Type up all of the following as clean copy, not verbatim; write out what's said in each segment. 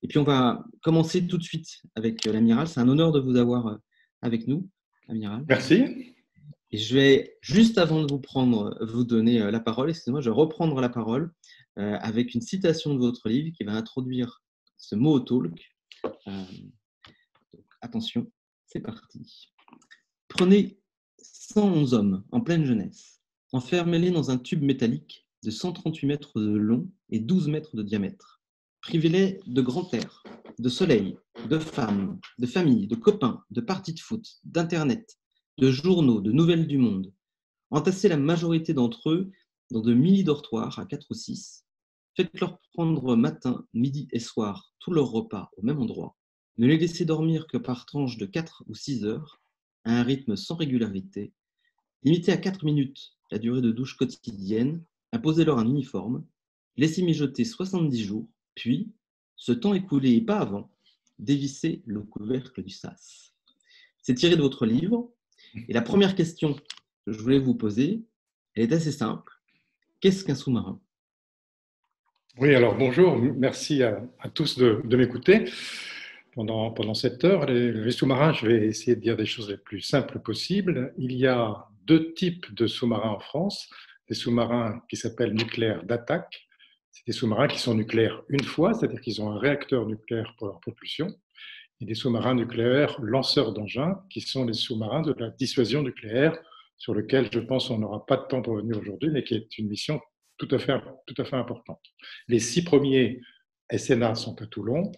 Et puis, on va commencer tout de suite avec l'amiral. C'est un honneur de vous avoir avec nous, amiral. Merci. Et je vais, juste avant de vous donner la parole, excusez-moi, je vais reprendre la parole avec une citation de votre livre qui va introduire ce mot au talk. Donc, attention, c'est parti. Prenez 111 hommes en pleine jeunesse, enfermez-les dans un tube métallique de 138 mètres de long et 12 mètres de diamètre. Privez-les de grand air, de soleil, de femmes, de familles, de copains, de parties de foot, d'internet, de journaux, de nouvelles du monde. Entassez la majorité d'entre eux dans de mini-dortoirs à 4 ou 6. Faites-leur prendre matin, midi et soir tous leurs repas au même endroit. Ne les laissez dormir que par tranches de 4 ou 6 heures, à un rythme sans régularité. Limitez à 4 minutes la durée de douche quotidienne. Imposez-leur un uniforme. Laissez mijoter 70 jours, puis, ce temps écoulé et pas avant, dévissez le couvercle du sas. C'est tiré de votre livre. Et la première question que je voulais vous poser, elle est assez simple. Qu'est-ce qu'un sous-marin? Oui, alors bonjour, merci à tous de m'écouter pendant cette heure. Les sous-marins, je vais essayer de dire des choses les plus simples possibles. Il y a deux types de sous-marins en France. Des sous-marins qui s'appellent nucléaires d'attaque. C'est des sous-marins qui sont nucléaires une fois, c'est-à-dire qu'ils ont un réacteur nucléaire pour leur propulsion. Et des sous-marins nucléaires lanceurs d'engins, qui sont les sous-marins de la dissuasion nucléaire, sur lequel je pense on n'aura pas de temps de revenir aujourd'hui, mais qui est une mission tout à fait importante. Les 6 premiers SNA sont à Toulon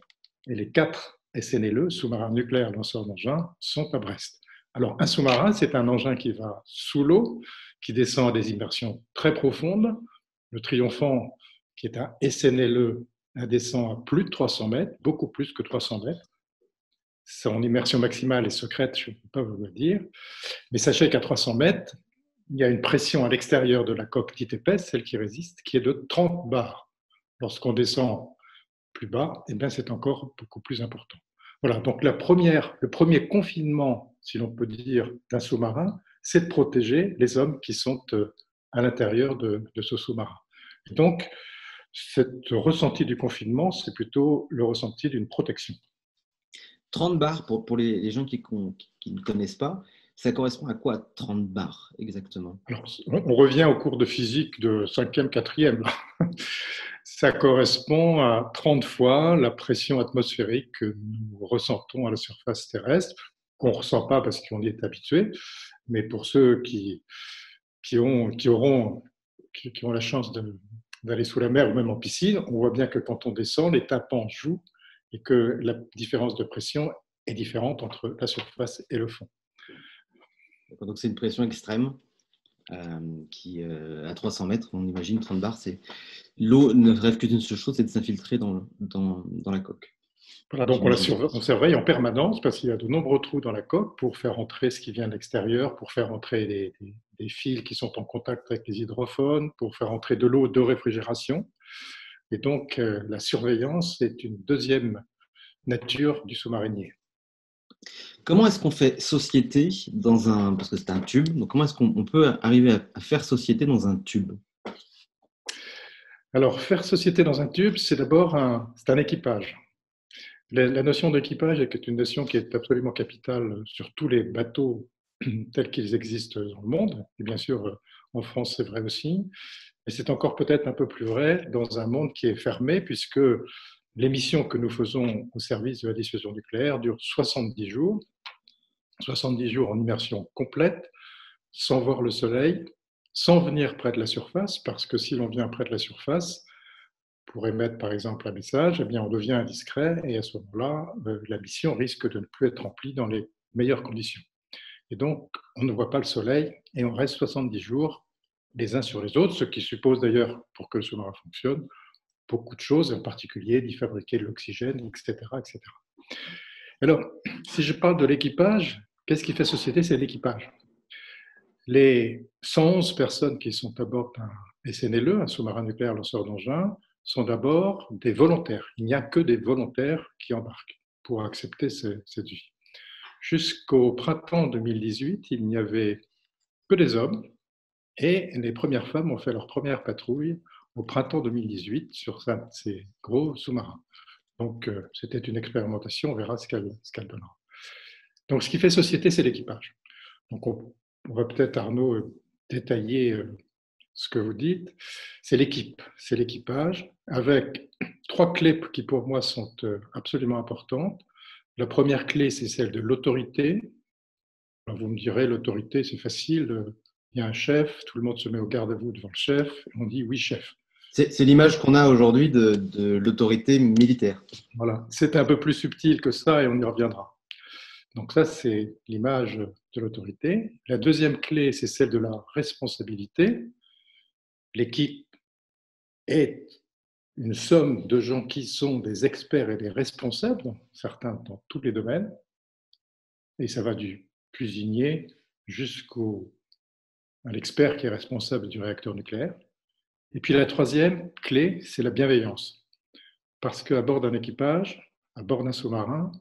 et les 4 SNLE, sous-marins nucléaires lanceurs d'engins, sont à Brest. Alors, un sous-marin, c'est un engin qui va sous l'eau, qui descend à des immersions très profondes. Le Triomphant, qui est un SNLE, descend à plus de 300 mètres, beaucoup plus que 300 mètres. Son immersion maximale est secrète, je ne peux pas vous le dire. Mais sachez qu'à 300 mètres, il y a une pression à l'extérieur de la coque dite épaisse, celle qui résiste, qui est de 30 bars. Lorsqu'on descend plus bas, eh bien, c'est encore beaucoup plus important. Voilà, donc le premier confinement, si l'on peut dire, d'un sous-marin, c'est de protéger les hommes qui sont à l'intérieur de ce sous-marin. Et donc, ce ressenti du confinement, c'est plutôt le ressenti d'une protection. 30 bars, pour les gens qui ne connaissent pas, ça correspond à quoi 30 bars exactement? Alors, on revient au cours de physique de 5e, 4e. Ça correspond à 30 fois la pression atmosphérique que nous ressentons à la surface terrestre, qu'on ne ressent pas parce qu'on y est habitué, mais pour ceux qui ont la chance d'aller sous la mer ou même en piscine, on voit bien que quand on descend, les tympans jouent et que la différence de pression est différente entre la surface et le fond. Donc c'est une pression extrême qui, à 300 mètres, on imagine 30 bars, l'eau ne rêve que d'une seule chose, c'est de s'infiltrer dans la coque. Voilà, donc on surveille en permanence parce qu'il y a de nombreux trous dans la coque pour faire entrer ce qui vient de l'extérieur, pour faire entrer des fils qui sont en contact avec les hydrophones, pour faire entrer de l'eau de réfrigération. Et donc la surveillance est une deuxième nature du sous-marinier. Comment est-ce qu'on fait société parce que c'est un tube, donc comment est-ce qu'on peut arriver à faire société dans un tube? Alors, faire société dans un tube, c'est d'abord un équipage. La notion d'équipage est une notion qui est absolument capitale sur tous les bateaux tels qu'ils existent dans le monde. Et bien sûr, en France, c'est vrai aussi. Mais c'est encore peut-être un peu plus vrai dans un monde qui est fermé, puisque les missions que nous faisons au service de la dissuasion nucléaire durent 70 jours. 70 jours en immersion complète, sans voir le soleil, sans venir près de la surface, parce que si l'on vient près de la surface, pour émettre par exemple un message, eh bien on devient indiscret et à ce moment-là, la mission risque de ne plus être remplie dans les meilleures conditions. Et donc, on ne voit pas le soleil et on reste 70 jours les uns sur les autres, ce qui suppose d'ailleurs, pour que le sous-marin fonctionne, beaucoup de choses, en particulier d'y fabriquer de l'oxygène, etc., etc. Alors, si je parle de l'équipage, qu'est-ce qui fait société? C'est l'équipage. Les 111 personnes qui sont à bord d'un SNLE, un sous-marin nucléaire lanceur d'engins, sont d'abord des volontaires. Il n'y a que des volontaires qui embarquent pour accepter cette vie. Jusqu'au printemps 2018, il n'y avait que des hommes et les premières femmes ont fait leur première patrouille au printemps 2018 sur ces gros sous-marins. Donc, c'était une expérimentation, on verra ce qu'elle donnera. Donc, ce qui fait société, c'est l'équipage. Donc, on va peut-être, Arnaud, détailler ce que vous dites. C'est l'équipe, c'est l'équipage, avec trois clés qui, pour moi, sont absolument importantes. La première clé, c'est celle de l'autorité. Alors, vous me direz, l'autorité, c'est facile. Il y a un chef, tout le monde se met au garde à vous devant le chef, et on dit oui, chef. C'est l'image qu'on a aujourd'hui de l'autorité militaire. Voilà, c'est un peu plus subtil que ça et on y reviendra. Donc ça, c'est l'image de l'autorité. La deuxième clé, c'est celle de la responsabilité. L'équipe est une somme de gens qui sont des experts et des responsables, certains dans tous les domaines, et ça va du cuisinier jusqu'à l'expert qui est responsable du réacteur nucléaire. Et puis la troisième clé, c'est la bienveillance. Parce qu'à bord d'un équipage, à bord d'un sous-marin,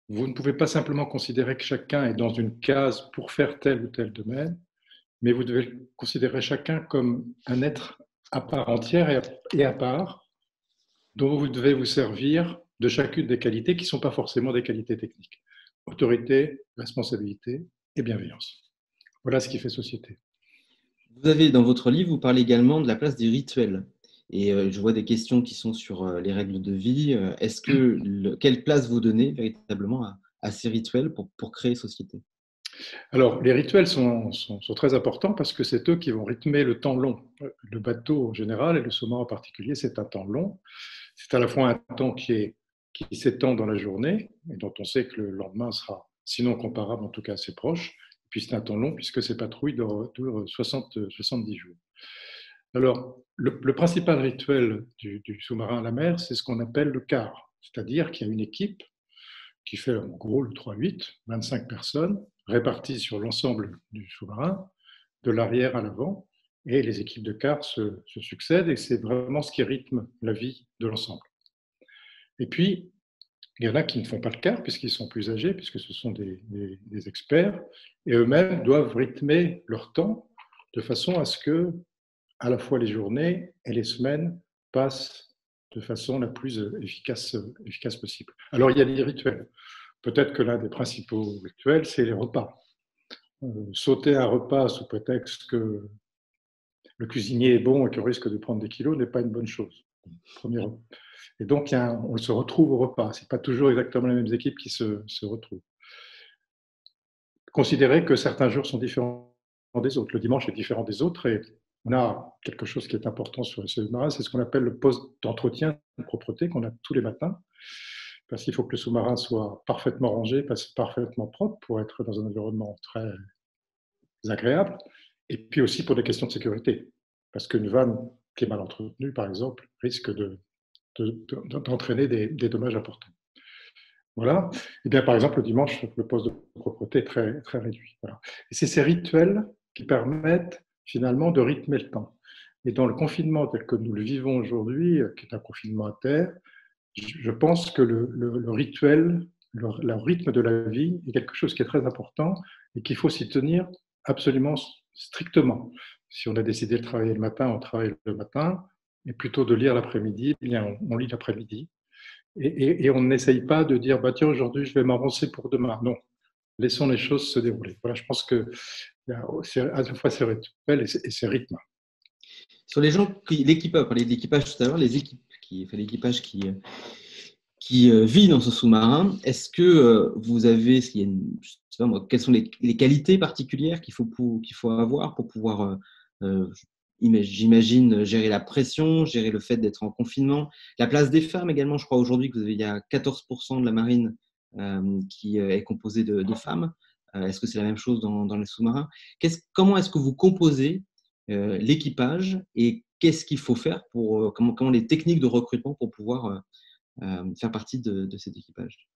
vous ne pouvez pas simplement considérer que chacun est dans une case pour faire tel ou tel domaine, mais vous devez considérer chacun comme un être à part entière et à part, dont vous devez vous servir de chacune des qualités qui ne sont pas forcément des qualités techniques. Autorité, responsabilité et bienveillance. Voilà ce qui fait société. Vous avez, dans votre livre, vous parlez également de la place des rituels. Et je vois des questions qui sont sur les règles de vie. Quelle place vous donnez véritablement à ces rituels pour créer société? Alors, les rituels sont très importants parce que c'est eux qui vont rythmer le temps long. Le bateau en général et le saumon en particulier, c'est un temps long. C'est à la fois un temps qui s'étend dans la journée et dont on sait que le lendemain sera, sinon comparable, en tout cas assez proche. Et puis c'est un temps long puisque ces patrouilles durent 70 jours. Alors, le principal rituel du sous-marin à la mer, c'est ce qu'on appelle le quart. C'est-à-dire qu'il y a une équipe qui fait en gros le 3-8, 25 personnes, réparties sur l'ensemble du sous-marin, de l'arrière à l'avant, et les équipes de quart se succèdent, et c'est vraiment ce qui rythme la vie de l'ensemble. Et puis, il y en a qui ne font pas le quart, puisqu'ils sont plus âgés, puisque ce sont des experts, et eux-mêmes doivent rythmer leur temps de façon à ce que, à la fois les journées et les semaines passent de façon la plus efficace possible. Alors, il y a des rituels. Peut-être que l'un des principaux rituels, c'est les repas. Sauter un repas sous prétexte que le cuisinier est bon et qu'il risque de prendre des kilos n'est pas une bonne chose. Premier repas. Et donc, on se retrouve au repas. Ce n'est pas toujours exactement les mêmes équipes qui se retrouvent. Considérez que certains jours sont différents des autres. Le dimanche est différent des autres et on a quelque chose qui est important sur les sous-marins, c'est ce qu'on appelle le poste d'entretien de propreté qu'on a tous les matins. Parce qu'il faut que le sous-marin soit parfaitement rangé, parfaitement propre pour être dans un environnement très agréable. Et puis aussi pour des questions de sécurité. Parce qu'une vanne qui est mal entretenue, par exemple, risque d'entraîner des dommages importants. Voilà. Et bien, par exemple, le dimanche, le poste de propreté est très, très réduit. Voilà. Et c'est ces rituels qui permettent finalement de rythmer le temps. Et dans le confinement tel que nous le vivons aujourd'hui, qui est un confinement à terre, je pense que le rituel, le rythme de la vie est quelque chose qui est très important et qu'il faut s'y tenir absolument strictement. Si on a décidé de travailler le matin, on travaille le matin, et plutôt de lire l'après-midi, eh bien on lit l'après-midi. Et on n'essaye pas de dire bah, tiens, aujourd'hui, je vais m'avancer pour demain. Non, laissons les choses se dérouler. Voilà, je pense que c'est à la fois ces rituels et ces rythmes. Sur les gens, l'équipage, on parlait de l'équipage tout à l'heure, l'équipage qui vit dans ce sous-marin, est-ce que vous avez, je sais pas moi, quelles sont les qualités particulières qu'il faut avoir pour pouvoir, j'imagine, gérer la pression, gérer le fait d'être en confinement, la place des femmes également, je crois aujourd'hui il y a 14% de la marine qui est composée de femmes. Est-ce que c'est la même chose dans les sous-marins? Comment est-ce que vous composez l'équipage et qu'est-ce qu'il faut faire comment les techniques de recrutement pour pouvoir faire partie de cet équipage?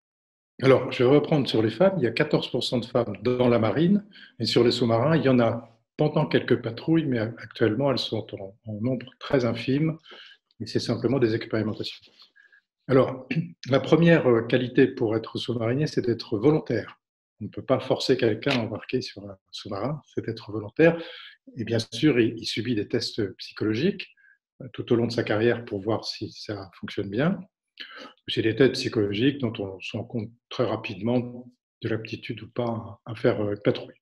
Alors, je vais reprendre sur les femmes. Il y a 14% de femmes dans la marine et sur les sous-marins, il y en a pendant quelques patrouilles, mais actuellement, elles sont en nombre très infime et c'est simplement des expérimentations. Alors, la première qualité pour être sous-marinier, c'est d'être volontaire. On ne peut pas forcer quelqu'un à embarquer sur un sous-marin, c'est d'être volontaire. Et bien sûr, il subit des tests psychologiques tout au long de sa carrière pour voir si ça fonctionne bien. C'est des tests psychologiques dont on se rend compte très rapidement de l'aptitude ou pas à faire patrouille.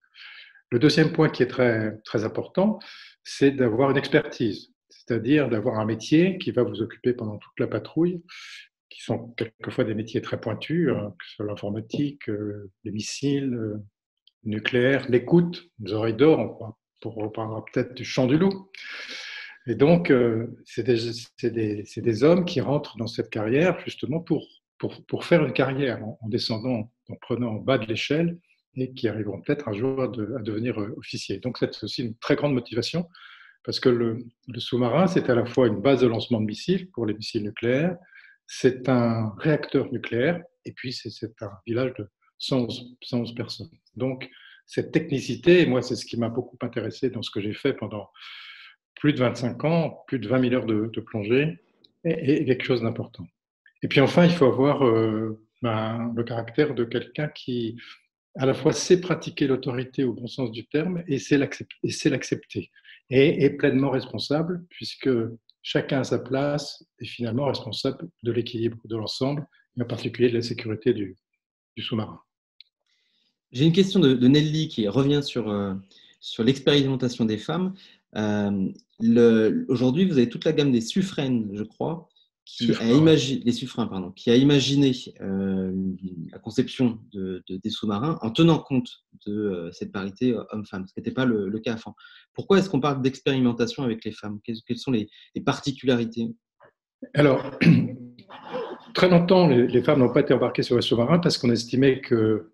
Le deuxième point qui est très, très important, c'est d'avoir une expertise, c'est-à-dire d'avoir un métier qui va vous occuper pendant toute la patrouille, qui sont quelquefois des métiers très pointus, que ce soit l'informatique, les missiles, nucléaire, l'écoute, les oreilles d'or, on parlera peut-être du chant du loup. Et donc, c'est des hommes qui rentrent dans cette carrière justement pour faire une carrière en descendant, en prenant en bas de l'échelle et qui arriveront peut-être un jour à devenir officiers. Donc, c'est aussi une très grande motivation parce que le sous-marin, c'est à la fois une base de lancement de missiles pour les missiles nucléaires, c'est un réacteur nucléaire et puis c'est un village de 111 personnes. Donc, cette technicité, moi, c'est ce qui m'a beaucoup intéressé dans ce que j'ai fait pendant plus de 25 ans, plus de 20 000 heures de plongée, et quelque chose d'important. Et puis enfin, il faut avoir le caractère de quelqu'un qui, à la fois, sait pratiquer l'autorité au bon sens du terme et sait l'accepter, et est pleinement responsable, puisque chacun à sa place est finalement responsable de l'équilibre de l'ensemble, et en particulier de la sécurité du sous-marin. J'ai une question de Nelly qui revient sur l'expérimentation des femmes. Aujourd'hui, vous avez toute la gamme des suffraines, je crois, les suffrains, pardon, qui a imaginé la conception des sous-marins en tenant compte de cette parité homme-femme, ce qui n'était pas le cas avant. Pourquoi est-ce qu'on parle d'expérimentation avec les femmes? Quelles sont les particularités? Alors, très longtemps, les femmes n'ont pas été embarquées sur les sous-marins parce qu'on estimait que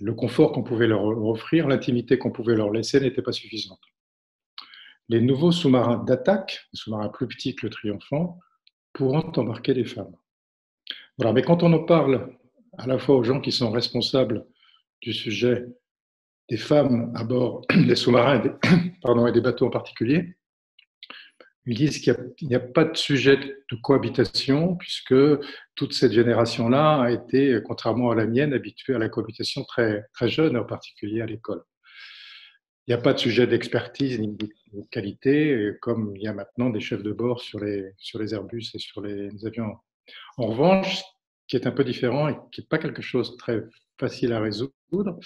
le confort qu'on pouvait leur offrir, l'intimité qu'on pouvait leur laisser n'était pas suffisante. Les nouveaux sous-marins d'attaque, les sous-marins plus petits que le Triomphant, pourront embarquer les femmes. Voilà, mais quand on en parle à la fois aux gens qui sont responsables du sujet des femmes à bord des sous-marins et des bateaux en particulier, ils disent qu'il n'y a pas de sujet de cohabitation puisque toute cette génération-là a été, contrairement à la mienne, habituée à la cohabitation très, très jeune, en particulier à l'école. Il n'y a pas de sujet d'expertise ni de qualité, comme il y a maintenant des chefs de bord sur les Airbus et sur les avions. En revanche, ce qui est un peu différent et qui n'est pas quelque chose de très facile à résoudre,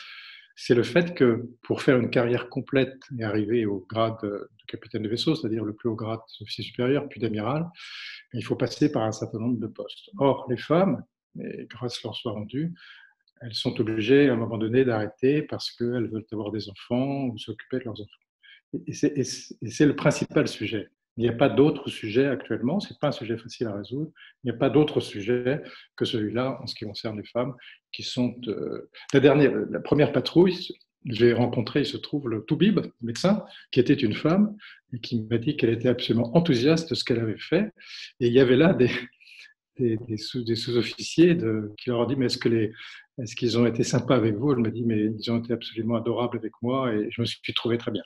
c'est le fait que pour faire une carrière complète et arriver au grade de capitaine de vaisseau, c'est-à-dire le plus haut grade d'officier supérieur, puis d'amiral, il faut passer par un certain nombre de postes. Or, les femmes, et grâce leur soit rendue, elles sont obligées à un moment donné d'arrêter parce qu'elles veulent avoir des enfants ou s'occuper de leurs enfants. Et c'est le principal sujet. Il n'y a pas d'autre sujet actuellement, ce n'est pas un sujet facile à résoudre, il n'y a pas d'autre sujet que celui-là en ce qui concerne les femmes qui sont... la première patrouille, j'ai rencontré, il se trouve, le Toubib, médecin, qui était une femme et qui m'a dit qu'elle était absolument enthousiaste de ce qu'elle avait fait. Et il y avait là des sous-officiers qui leur ont dit, mais est-ce qu'ils ont été sympas avec vous? Elle m'a dit, mais ils ont été absolument adorables avec moi et je me suis trouvé très bien.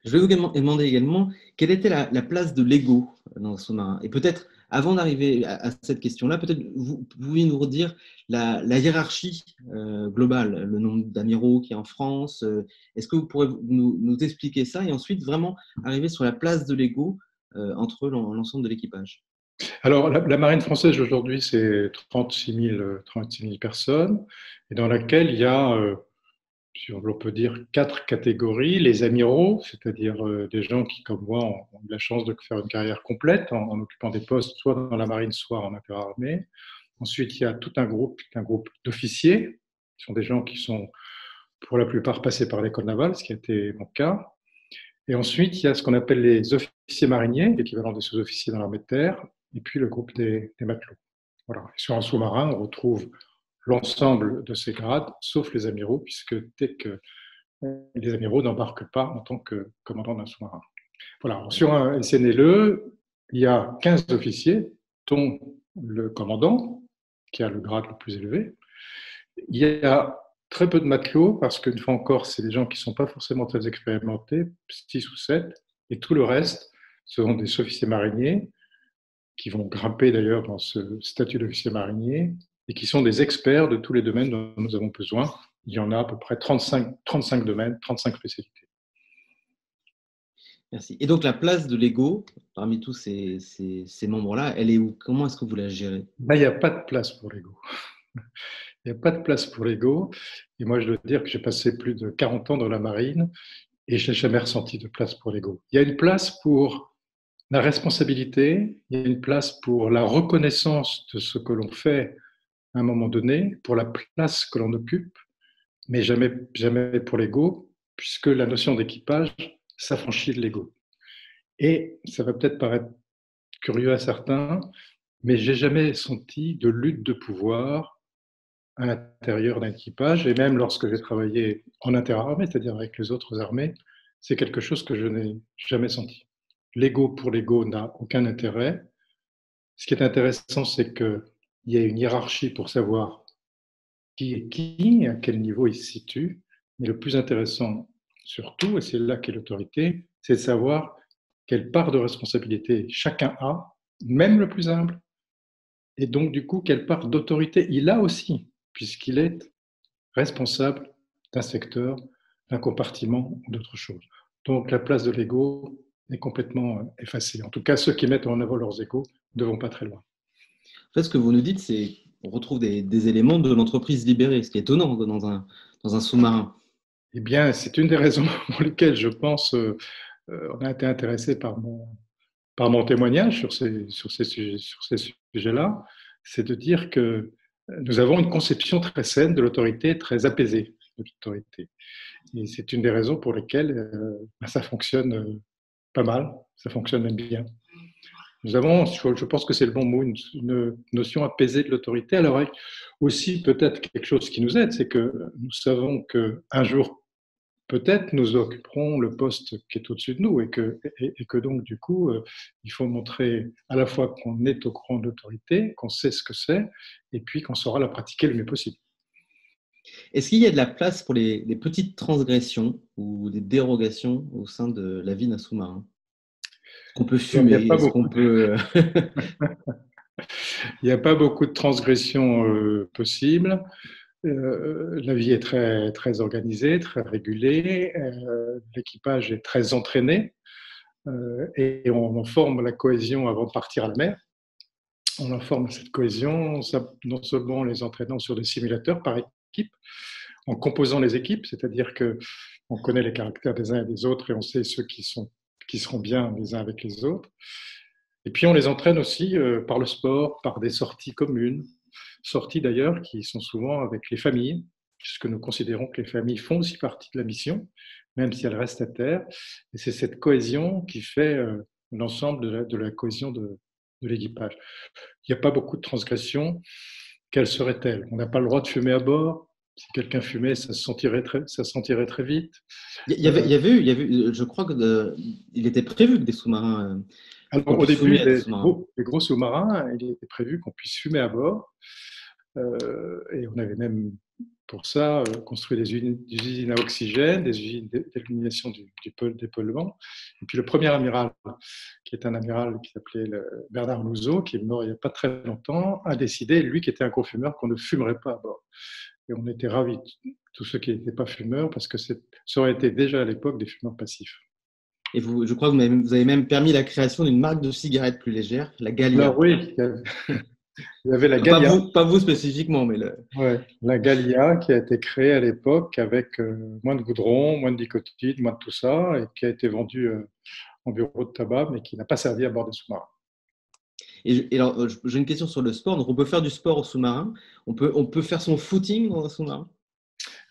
Je vais vous demander également quelle était la place de l'ego dans le sous-marin. Et peut-être, avant d'arriver à cette question-là, peut-être vous pouvez nous redire la hiérarchie globale, le nombre d'amiraux qu'il y a en France. Est-ce que vous pourrez nous expliquer ça et ensuite vraiment arriver sur la place de l'ego entre l'ensemble de l'équipage? Alors, la marine française aujourd'hui, c'est 36 000 personnes, et dans laquelle il y a, si on peut dire, 4 catégories. Les amiraux, c'est-à-dire des gens qui, comme moi, ont eu la chance de faire une carrière complète en occupant des postes soit dans la marine, soit en interarmée. Ensuite, il y a tout un groupe d'officiers, qui sont des gens qui sont, pour la plupart, passés par l'école navale, ce qui a été mon cas. Et ensuite, il y a ce qu'on appelle les officiers mariniers, l'équivalent des sous-officiers dans l'armée de terre, et puis le groupe des matelots. Voilà. Sur un sous-marin, on retrouve l'ensemble de ces grades, sauf les amiraux, puisque dès que les amiraux n'embarquent pas en tant que commandant d'un sous-marin. Voilà. Sur un SNLE, il y a 15 officiers, dont le commandant, qui a le grade le plus élevé. Il y a très peu de matelots, parce qu'une fois encore, c'est des gens qui ne sont pas forcément très expérimentés, 6 ou 7, et tout le reste seront des officiers mariniers, qui vont grimper d'ailleurs dans ce statut d'officier marinier, et qui sont des experts de tous les domaines dont nous avons besoin. Il y en a à peu près 35 domaines, 35 spécialités. Merci. Et donc, la place de l'ego, parmi tous ces membres-là, elle est où? Comment est-ce que vous la gérez? Là, il n'y a pas de place pour l'ego. Il n'y a pas de place pour l'ego. Et moi, je dois dire que j'ai passé plus de 40 ans dans la marine et je n'ai jamais ressenti de place pour l'ego. Il y a une place pour la responsabilité, il y a une place pour la reconnaissance de ce que l'on fait à un moment donné, pour la place que l'on occupe, mais jamais, jamais pour l'ego, puisque la notion d'équipage s'affranchit de l'ego. Et ça va peut-être paraître curieux à certains, mais j'ai jamais senti de lutte de pouvoir à l'intérieur d'un équipage, et même lorsque j'ai travaillé en interarmée, c'est-à-dire avec les autres armées, c'est quelque chose que je n'ai jamais senti. L'ego pour l'ego n'a aucun intérêt. Ce qui est intéressant, c'est qu'il y a une hiérarchie pour savoir qui est qui, à quel niveau il se situe. Mais le plus intéressant surtout, et c'est là qu'est l'autorité, c'est de savoir quelle part de responsabilité chacun a, même le plus humble, et donc du coup, quelle part d'autorité il a aussi, puisqu'il est responsable d'un secteur, d'un compartiment ou d'autre chose. Donc la place de l'ego est complètement effacée. En tout cas, ceux qui mettent en avant leurs égos ne vont pas très loin. En fait, ce que vous nous dites, c'est qu'on retrouve des éléments de l'entreprise libérée, ce qui est étonnant dans un sous-marin. Eh bien, c'est une des raisons pour lesquelles je pense on a été intéressé par mon témoignage sur ces sujets-là, c'est de dire que nous avons une conception très saine de l'autorité, très apaisée de l'autorité. Et c'est une des raisons pour lesquelles ça fonctionne pas mal, ça fonctionne même bien. Nous avons, je pense que c'est le bon mot, une notion apaisée de l'autorité. Alors aussi peut-être quelque chose qui nous aide, c'est que nous savons qu'un jour, peut-être nous occuperons le poste qui est au-dessus de nous et que donc du coup, il faut montrer à la fois qu'on est au courant de l'autorité, qu'on sait ce que c'est, et puis qu'on saura la pratiquer le mieux possible. Est-ce qu'il y a de la place pour les petites transgressions ou des dérogations au sein de la vie d'un sous-marin? Est-ce qu'on peut Il n'y a fumer? pas Est-ce beaucoup qu'on peut… Il n'y a pas beaucoup de transgressions possibles. La vie est très, très organisée, très régulée. L'équipage est très entraîné et on forme la cohésion avant de partir à la mer. On en forme cette cohésion non seulement en les entraînant sur des simulateurs par équipe, en composant les équipes, c'est-à-dire qu'on connaît les caractères des uns et des autres et on sait ceux qui seront bien les uns avec les autres. Et puis on les entraîne aussi par le sport, par des sorties communes, sorties d'ailleurs qui sont souvent avec les familles, puisque nous considérons que les familles font aussi partie de la mission, même si elles restent à terre. Et c'est cette cohésion qui fait l'ensemble de la cohésion de l'équipage. Il n'y a pas beaucoup de transgressions. Quelles seraient-elles? On n'a pas le droit de fumer à bord. Si quelqu'un fumait, ça se sentirait très vite. Il y avait eu, je crois il était prévu que des sous-marins, qu'on Alors, au puisse début, fumer à des sous-marins. les gros sous-marins, il était prévu qu'on puisse fumer à bord. Et on avait même, pour ça, construit des usines à oxygène, des usines d'élimination d'épaulement. Et puis le premier amiral, qui est un amiral qui s'appelait Bernard Louzeau, qui est mort il n'y a pas très longtemps, a décidé, lui qui était un gros fumeur, qu'on ne fumerait pas à bord. Et on était ravis, tous ceux qui n'étaient pas fumeurs, parce que ça aurait été déjà à l'époque des fumeurs passifs. Et je crois que vous avez même permis la création d'une marque de cigarettes plus légère, la Alors Gallia. oui, il y avait la Pas Gallia. vous, pas vous spécifiquement, mais Ouais, la Gallia qui a été créée à l'époque avec moins de goudron, moins de nicotine, moins de tout ça, et qui a été vendue en bureau de tabac, mais qui n'a pas servi à bord des sous-marins. Et alors, j'ai une question sur le sport. Donc, on peut faire du sport au sous-marin. On peut faire son footing dans un sous-marin.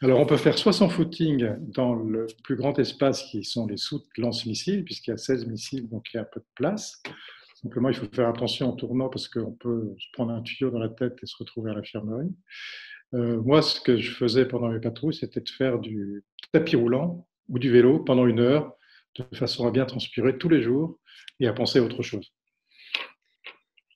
Alors, on peut faire soit son footing dans le plus grand espace qui sont les soutes lance-missiles, puisqu'il y a 16 missiles, donc il y a un peu de place. Simplement, il faut faire attention en tournant parce qu'on peut se prendre un tuyau dans la tête et se retrouver à l'infirmerie. Moi, ce que je faisais pendant mes patrouilles, c'était de faire du tapis roulant ou du vélo pendant 1 heure, de façon à bien transpirer tous les jours et à penser à autre chose.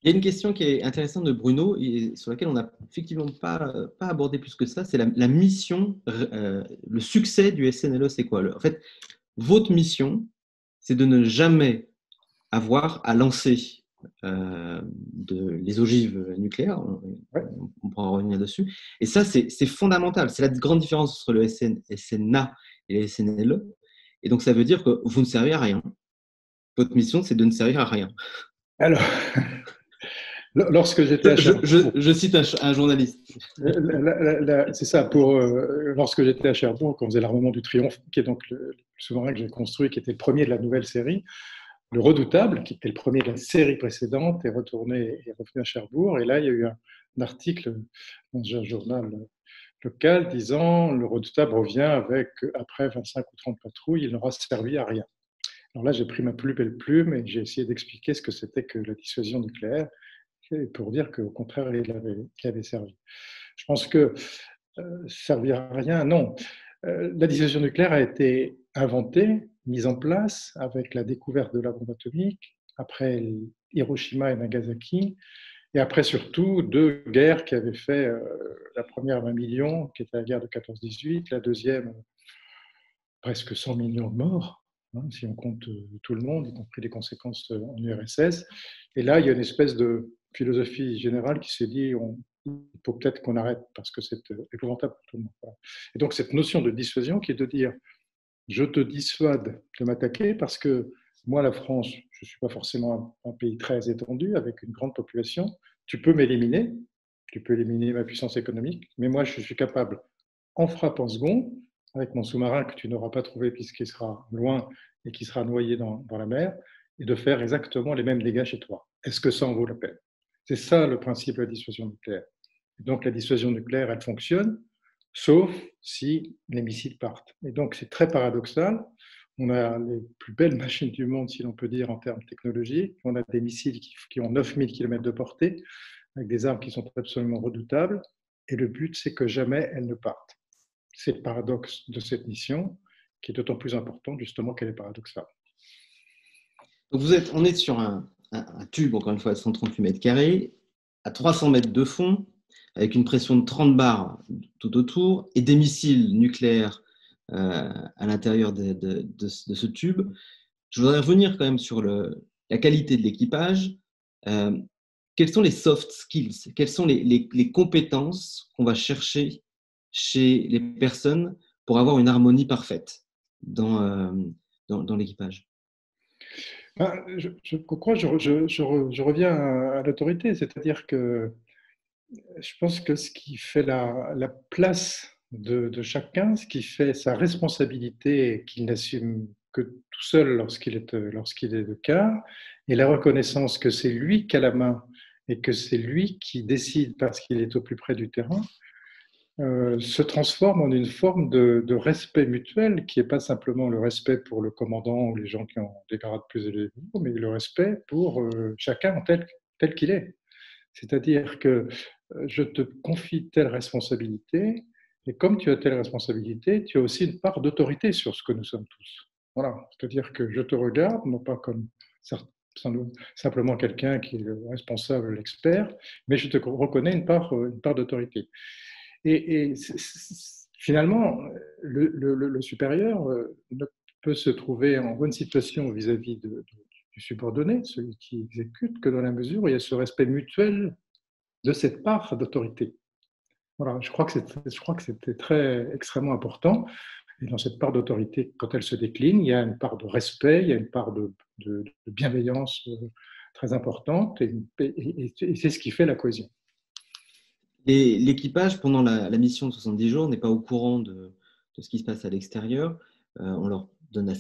Il y a une question qui est intéressante de Bruno et sur laquelle on n'a effectivement pas abordé plus que ça. C'est la mission, le succès du SNLE, c'est quoi? En fait, votre mission, c'est de ne jamais avoir à lancer les ogives nucléaires. Ouais. On pourra revenir dessus. Et ça, c'est fondamental. C'est la grande différence entre le SNA et le SNLE. Et donc, ça veut dire que vous ne servez à rien. Votre mission, c'est de ne servir à rien. Alors, lorsque j'étais à Cherbourg, je cite un journaliste. c'est ça, lorsque j'étais à Cherbourg, quand on faisait l'armement du Triomphe, qui est donc le sous-marin que j'ai construit, qui était le premier de la nouvelle série, le Redoutable, qui était le premier de la série précédente, est revenu à Cherbourg. Et là, il y a eu un article dans un journal local disant le Redoutable revient après 25 ou 30 patrouilles, il n'aura servi à rien. Alors là, j'ai pris ma plus belle plume et j'ai essayé d'expliquer ce que c'était que la dissuasion nucléaire, pour dire qu'au contraire, il avait servi. Je pense que servir à rien, non. La dissuasion nucléaire a été inventée, mise en place avec la découverte de la bombe atomique, après Hiroshima et Nagasaki, et après surtout deux guerres qui avaient fait la première 20 millions, qui était la guerre de 14-18, la deuxième presque 100 millions de morts, si on compte tout le monde, y compris les conséquences en URSS. Et là, il y a une espèce de philosophie générale qui s'est dit il faut peut-être qu'on arrête parce que c'est épouvantable pour tout le monde. Et donc cette notion de dissuasion qui est de dire je te dissuade de m'attaquer parce que moi, la France, je ne suis pas forcément un pays très étendu avec une grande population. Tu peux m'éliminer, tu peux éliminer ma puissance économique, mais moi, je suis capable, en frappant second, avec mon sous-marin que tu n'auras pas trouvé puisqu'il sera loin et qui sera noyé dans la mer, et de faire exactement les mêmes dégâts chez toi. Est-ce que ça en vaut la peine? C'est ça le principe de la dissuasion nucléaire. Et donc la dissuasion nucléaire, elle fonctionne, sauf si les missiles partent. Et donc c'est très paradoxal. On a les plus belles machines du monde, si l'on peut dire, en termes technologiques. On a des missiles qui ont 9000 km de portée, avec des armes qui sont absolument redoutables. Et le but, c'est que jamais elles ne partent. C'est le paradoxe de cette mission, qui est d'autant plus importante, justement, qu'elle est paradoxale. Donc on est sur un tube, encore une fois, de 138 mètres carrés, à 300 mètres de fond, avec une pression de 30 bars tout autour, et des missiles nucléaires à l'intérieur de ce tube. Je voudrais revenir quand même sur la qualité de l'équipage. Quels sont les soft skills? Quelles sont les compétences qu'on va chercher chez les personnes pour avoir une harmonie parfaite dans l'équipage? Je crois que je reviens à l'autorité, c'est-à-dire que je pense que ce qui fait la place de chacun, ce qui fait sa responsabilité qu'il n'assume que tout seul lorsqu'il est de quart, et la reconnaissance que c'est lui qui a la main et que c'est lui qui décide parce qu'il est au plus près du terrain, se transforme en une forme de respect mutuel qui n'est pas simplement le respect pour le commandant ou les gens qui ont des grades plus élevés, mais le respect pour chacun tel qu'il est. C'est-à-dire que je te confie telle responsabilité, et comme tu as telle responsabilité, tu as aussi une part d'autorité sur ce que nous sommes tous. Voilà, c'est-à-dire que je te regarde, non pas comme simplement quelqu'un qui est le responsable, l'expert, mais je te reconnais une part d'autorité. Et finalement, le supérieur ne peut se trouver en bonne situation vis-à-vis du subordonné, celui qui exécute, que dans la mesure où il y a ce respect mutuel de cette part d'autorité. Voilà, je crois que c'était extrêmement important. Et dans cette part d'autorité, quand elle se décline, il y a une part de respect, il y a une part de bienveillance très importante, et c'est ce qui fait la cohésion. L'équipage, pendant la mission de 70 jours, n'est pas au courant de ce qui se passe à l'extérieur. On leur donne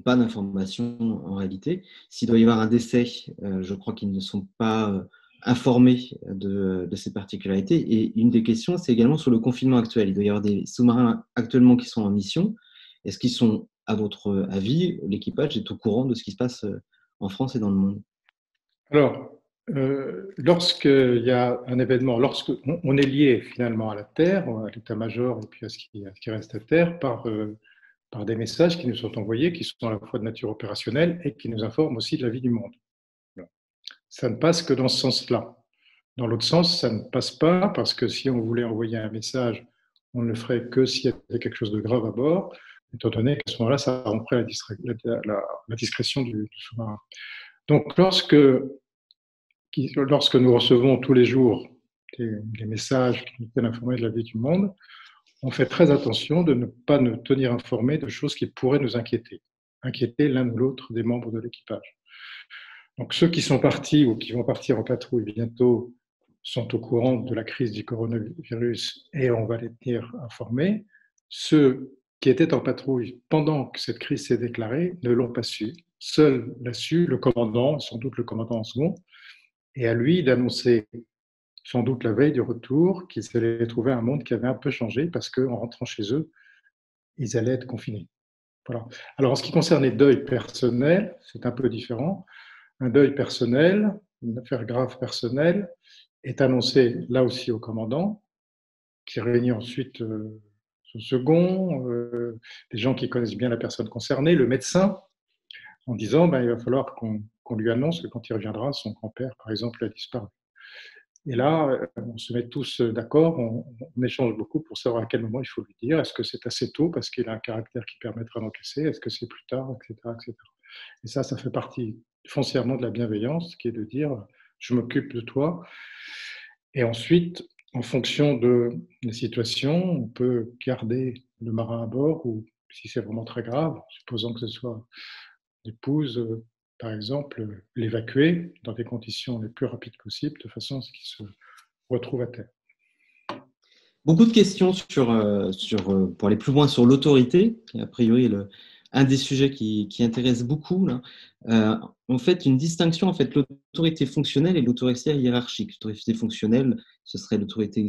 pas d'informations en réalité. S'il doit y avoir un décès, je crois qu'ils ne sont pas informés de ces particularités. Et une des questions, c'est également sur le confinement actuel. Il doit y avoir des sous-marins actuellement qui sont en mission. Est-ce qu'ils sont, à votre avis, l'équipage est au courant de ce qui se passe en France et dans le monde? Alors, lorsqu'il y a un événement, lorsqu'on est lié finalement à la Terre, à l'état-major et puis à ce qui reste à Terre, par des messages qui nous sont envoyés, qui sont à la fois de nature opérationnelle et qui nous informent aussi de la vie du monde. Ça ne passe que dans ce sens-là. Dans l'autre sens, ça ne passe pas parce que si on voulait envoyer un message, on ne le ferait que s'il y avait quelque chose de grave à bord, étant donné qu'à ce moment-là, ça romprait la discrétion du sous-marin. Donc, lorsque nous recevons tous les jours des messages qui nous tiennent informés de la vie du monde, on fait très attention de ne pas nous tenir informés de choses qui pourraient nous inquiéter. inquiéter l'un ou l'autre des membres de l'équipage. Donc ceux qui sont partis ou qui vont partir en patrouille bientôt sont au courant de la crise du coronavirus et on va les tenir informés. Ceux qui étaient en patrouille pendant que cette crise s'est déclarée ne l'ont pas su. Seul l'a su le commandant, sans doute le commandant en second, et à lui d'annoncer, sans doute la veille du retour, qu'ils allaient trouver un monde qui avait un peu changé parce qu'en rentrant chez eux, ils allaient être confinés. Voilà. Alors en ce qui concerne les deuils personnels, c'est un peu différent. Un deuil personnel, une affaire grave personnelle, est annoncé là aussi au commandant, qui réunit ensuite son second, des gens qui connaissent bien la personne concernée, le médecin, en disant il va falloir qu'on lui annonce que quand il reviendra, son grand-père, par exemple, a disparu. Et là, on se met tous d'accord, on échange beaucoup pour savoir à quel moment il faut lui dire. Est-ce que c'est assez tôt parce qu'il a un caractère qui permettra d'encaisser? Est-ce que c'est plus tard, etc., etc. Et ça fait partie foncièrement de la bienveillance, qui est de dire je m'occupe de toi. Et ensuite, en fonction de la situation, on peut garder le marin à bord ou, si c'est vraiment très grave, supposons que ce soit l'épouse, par exemple, l'évacuer dans des conditions les plus rapides possibles, de façon à ce qu'il se retrouve à terre. Beaucoup de questions pour aller plus loin sur l'autorité, qui est a priori un des sujets qui intéresse beaucoup. Là. On fait une distinction, en fait, l'autorité fonctionnelle et l'autorité hiérarchique. L'autorité fonctionnelle, ce serait l'autorité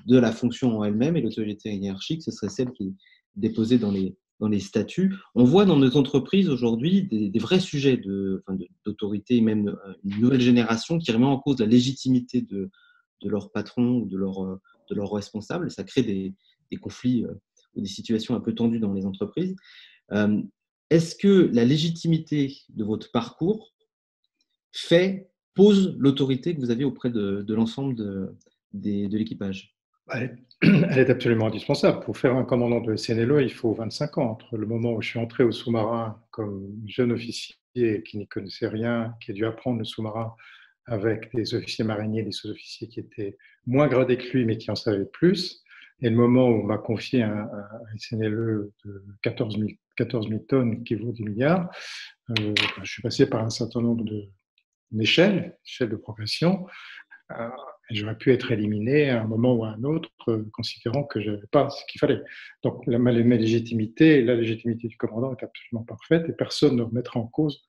de la fonction en elle-même, et l'autorité hiérarchique, ce serait celle qui est déposée dans les statuts. On voit dans nos entreprises aujourd'hui des vrais sujets d'autorité, même une nouvelle génération qui remet en cause la légitimité de leur patron ou de leurs responsables, et ça crée des conflits ou des situations un peu tendues dans les entreprises. Est-ce que la légitimité de votre parcours pose l'autorité que vous avez auprès de l'ensemble de l'équipage? Elle est absolument indispensable. Pour faire un commandant de SNLE, il faut 25 ans. Entre le moment où je suis entré au sous-marin comme jeune officier qui n'y connaissait rien, qui a dû apprendre le sous-marin avec des officiers mariniers, des sous-officiers qui étaient moins gradés que lui, mais qui en savaient plus, et le moment où on m'a confié un SNLE de 14 000 tonnes qui vaut 10 milliards, je suis passé par un certain nombre d'échelles de progression. J'aurais pu être éliminé à un moment ou à un autre, considérant que je n'avais pas ce qu'il fallait. Donc ma légitimité, la légitimité du commandant est absolument parfaite et personne ne remettra en cause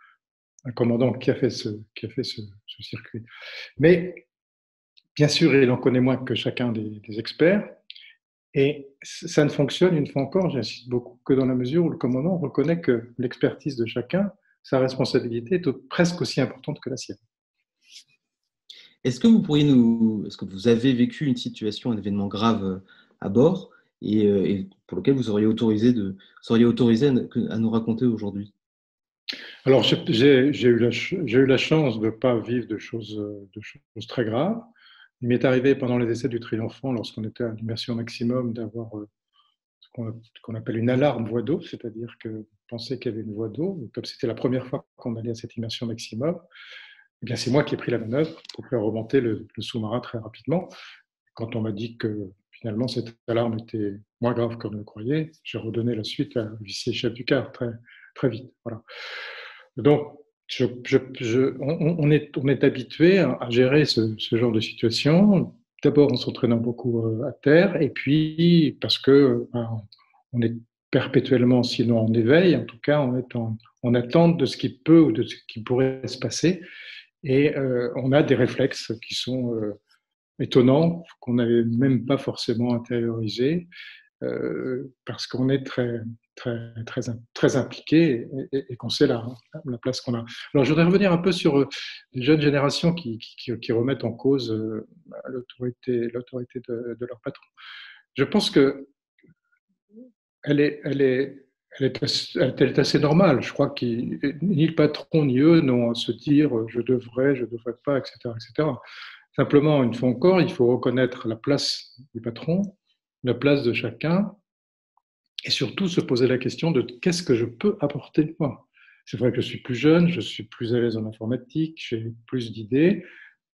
un commandant qui a fait ce circuit. Mais bien sûr, il en connaît moins que chacun des experts. Et ça ne fonctionne, une fois encore, j'insiste beaucoup, que dans la mesure où le commandant reconnaît que l'expertise de chacun, sa responsabilité est presque aussi importante que la sienne. Est-ce que vous avez vécu une situation, un événement grave à bord et pour lequel vous seriez autorisé à nous raconter aujourd'hui? Alors, j'ai eu la chance de ne pas vivre de choses très graves. Il m'est arrivé pendant les essais du Triomphant, lorsqu'on était à l'immersion maximum, d'avoir ce qu'on appelle une alarme voie d'eau, c'est-à-dire qu'on pensait qu'il y avait une voie d'eau. Comme c'était la première fois qu'on allait à cette immersion maximum, eh bien, c'est moi qui ai pris la manœuvre pour faire remonter le sous-marin très rapidement. Quand on m'a dit que finalement cette alarme était moins grave qu'on ne le croyait, j'ai redonné la suite à l'officier chef du quart très, très vite. Voilà. Donc, on est habitué à gérer ce genre de situation. D'abord en s'entraînant beaucoup à terre, et puis parce que on est perpétuellement, sinon en éveil, en tout cas, on est en attente de ce qui peut ou de ce qui pourrait se passer. Et on a des réflexes qui sont étonnants, qu'on n'avait même pas forcément intériorisés, parce qu'on est très impliqué et qu'on sait la place qu'on a. Alors, je voudrais revenir un peu sur les jeunes générations qui remettent en cause l'autorité de leur patron. Je pense que elle est assez normale. Je crois que ni le patron ni eux n'ont à se dire je devrais pas, etc., etc. Simplement, une fois encore, il faut reconnaître la place du patron, la place de chacun, et surtout se poser la question de qu'est-ce que je peux apporter moi. C'est vrai que je suis plus jeune, je suis plus à l'aise en informatique, j'ai plus d'idées.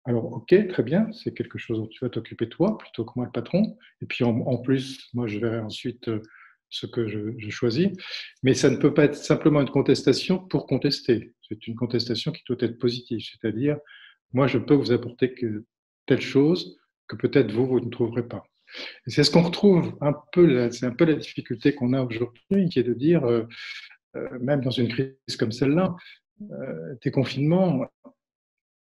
Alors, ok, très bien, c'est quelque chose dont tu vas t'occuper toi, plutôt que moi le patron. Et puis en plus, moi je verrai ensuite ce que je choisis, mais ça ne peut pas être simplement une contestation pour contester. C'est une contestation qui doit être positive, c'est-à-dire, moi, je peux vous apporter que telle chose que peut-être vous ne trouverez pas. Et c'est ce qu'on retrouve un peu, c'est un peu la difficulté qu'on a aujourd'hui, qui est de dire, même dans une crise comme celle-là, des confinements,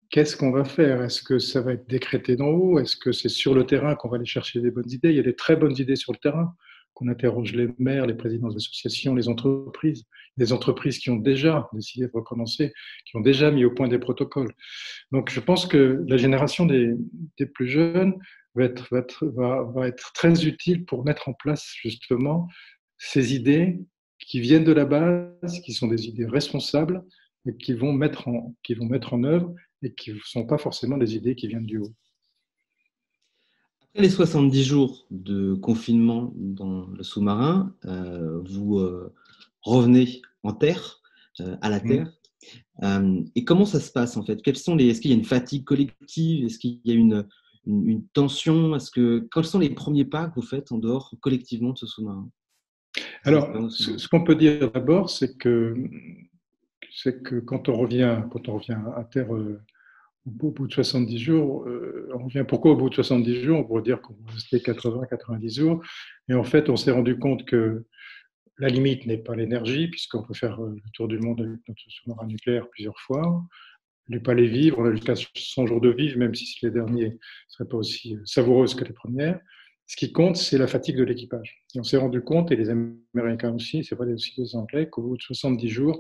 qu'est-ce qu'on va faire? Est-ce que ça va être décrété d'en haut? Est-ce que c'est sur le terrain qu'on va aller chercher des bonnes idées? Il y a des très bonnes idées sur le terrain, qu'on interroge les maires, les présidents d'associations, les entreprises. Des entreprises qui ont déjà décidé de recommencer, qui ont déjà mis au point des protocoles. Donc je pense que la génération des plus jeunes va être très utile pour mettre en place justement ces idées qui viennent de la base, qui sont des idées responsables et qui vont mettre en œuvre et qui ne sont pas forcément des idées qui viennent du haut. Après les 70 jours de confinement dans le sous-marin, vous revenez en terre, à la terre. Et comment ça se passe en fait? Est-ce qu'il y a une fatigue collective? Est-ce qu'il y a une tension? Quels sont les premiers pas que vous faites en dehors collectivement de ce sous-marin? Alors, ce qu'on peut dire d'abord, c'est que quand on revient à terre au bout de 70 jours, on revient. Pourquoi au bout de 70 jours? On pourrait dire qu'on va rester 80-90 jours. Et en fait, on s'est rendu compte que la limite n'est pas l'énergie, puisqu'on peut faire le tour du monde avec notre sous-marin nucléaire plusieurs fois. Ne pas les vivre, on a jusqu'à 100 jours de vivre, même si les derniers ne seraient pas aussi savoureuses que les premières. Ce qui compte, c'est la fatigue de l'équipage. Et on s'est rendu compte, et les Américains aussi, c'est vrai aussi les Anglais, qu'au bout de 70 jours,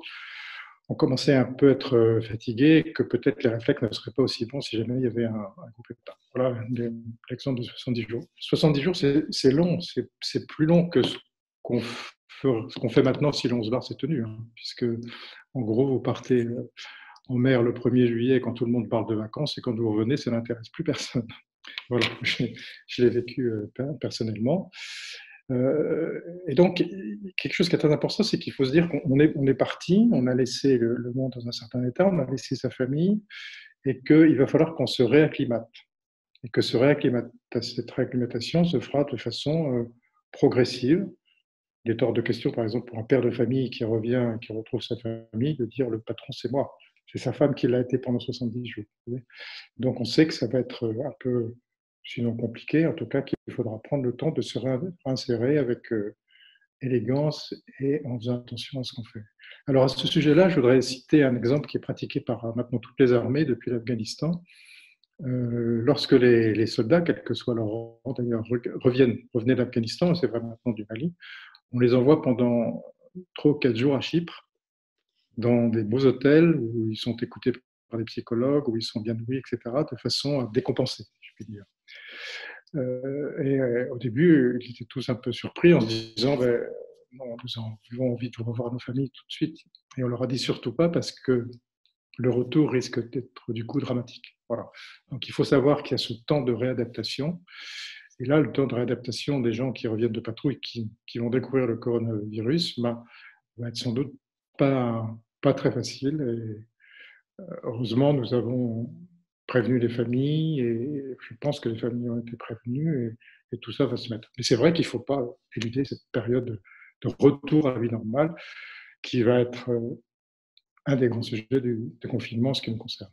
on commençait un peu à être fatigué, que peut-être les réflexes ne seraient pas aussi bons si jamais il y avait un groupe de pas. Voilà l'exemple de 70 jours. 70 jours, c'est long, c'est plus long que ce qu'on fait maintenant si l'11 mars est tenu, hein, puisque en gros, vous partez en mer le 1er juillet quand tout le monde parle de vacances et quand vous revenez, ça n'intéresse plus personne. Voilà, je l'ai vécu personnellement. Et donc, quelque chose qui est très important, c'est qu'il faut se dire qu'on est parti, on a laissé le monde dans un certain état, on a laissé sa famille, et qu'il va falloir qu'on se réacclimate. Et que cette réacclimatation se fera de façon progressive. Il est hors de question, par exemple, pour un père de famille qui revient, qui retrouve sa famille, de dire le patron, c'est moi. C'est sa femme qui l'a été pendant 70 jours. Donc, on sait que ça va être un peu, sinon compliqué, en tout cas, qu'il faudra prendre le temps de se réinsérer avec élégance et en faisant attention à ce qu'on fait. Alors, à ce sujet-là, je voudrais citer un exemple qui est pratiqué par maintenant toutes les armées depuis l'Afghanistan. Lorsque les soldats, quel que soit leur rang d'ailleurs, revenaient d'Afghanistan, c'est vrai maintenant du Mali, on les envoie pendant 3 ou 4 jours à Chypre, dans des beaux hôtels où ils sont écoutés par des psychologues, où ils sont bien nourris, etc., de façon à décompenser, je puis dire. Au début, ils étaient tous un peu surpris en se disant non, nous avons envie de revoir nos familles tout de suite. Et on leur a dit surtout pas parce que le retour risque d'être du coup dramatique. Voilà. Donc il faut savoir qu'il y a ce temps de réadaptation. Et là, le temps de réadaptation des gens qui reviennent de patrouille, qui vont découvrir le coronavirus, va être sans doute pas très facile. Et heureusement, nous avons prévenu les familles et je pense que les familles ont été prévenues et tout ça va se mettre. Mais c'est vrai qu'il ne faut pas éluder cette période de retour à la vie normale qui va être un des grands sujets du confinement, ce qui nous concerne.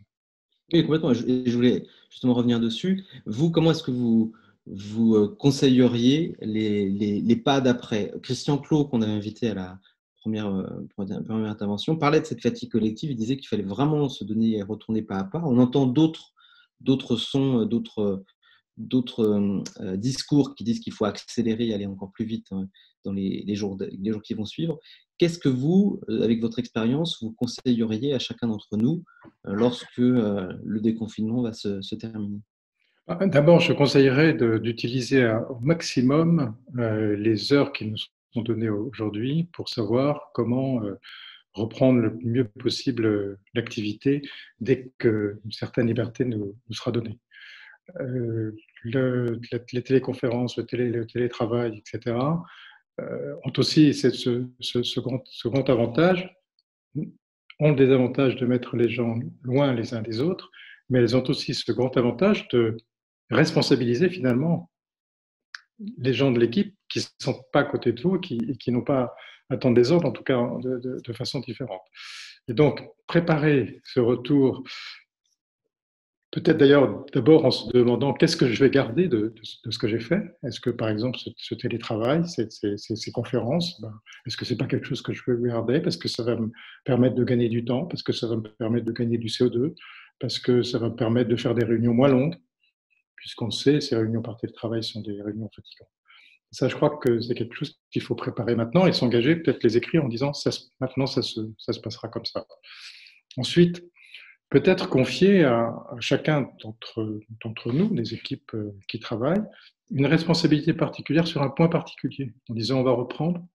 Oui, complètement. Je voulais justement revenir dessus. Vous, comment est-ce que vous conseilleriez les pas d'après? Christian Clot, qu'on avait invité à la première intervention, parlait de cette fatigue collective. Il disait qu'il fallait vraiment se donner et retourner pas à pas. On entend d'autres sons, d'autres discours qui disent qu'il faut accélérer et aller encore plus vite dans les jours qui vont suivre. Qu'est-ce que vous, avec votre expérience, vous conseilleriez à chacun d'entre nous lorsque le déconfinement va se terminer? D'abord, je conseillerais d'utiliser au maximum les heures qui nous sont données aujourd'hui pour savoir comment reprendre le mieux possible l'activité dès qu'une certaine liberté nous sera donnée. Les téléconférences, le télétravail, etc., ont aussi ce grand avantage, ont le désavantage de mettre les gens loin les uns des autres, mais elles ont aussi ce grand avantage de responsabiliser finalement les gens de l'équipe qui ne sont pas à côté de vous et qui n'ont pas à attendre des ordres, en tout cas de façon différente. Et donc, préparer ce retour, peut-être d'ailleurs d'abord en se demandant qu'est-ce que je vais garder de ce que j'ai fait. Est-ce que par exemple ce télétravail, ces conférences, est-ce que c'est pas quelque chose que je peux garder parce que ça va me permettre de gagner du temps, parce que ça va me permettre de gagner du CO2, parce que ça va me permettre de faire des réunions moins longues, puisqu'on le sait, ces réunions par télétravail sont des réunions fatigantes. Ça, je crois que c'est quelque chose qu'il faut préparer maintenant et s'engager, peut-être les écrire en disant maintenant ça se passera comme ça. Ensuite, peut-être confier à chacun d'entre nous, des équipes qui travaillent, une responsabilité particulière sur un point particulier, en disant on va reprendre.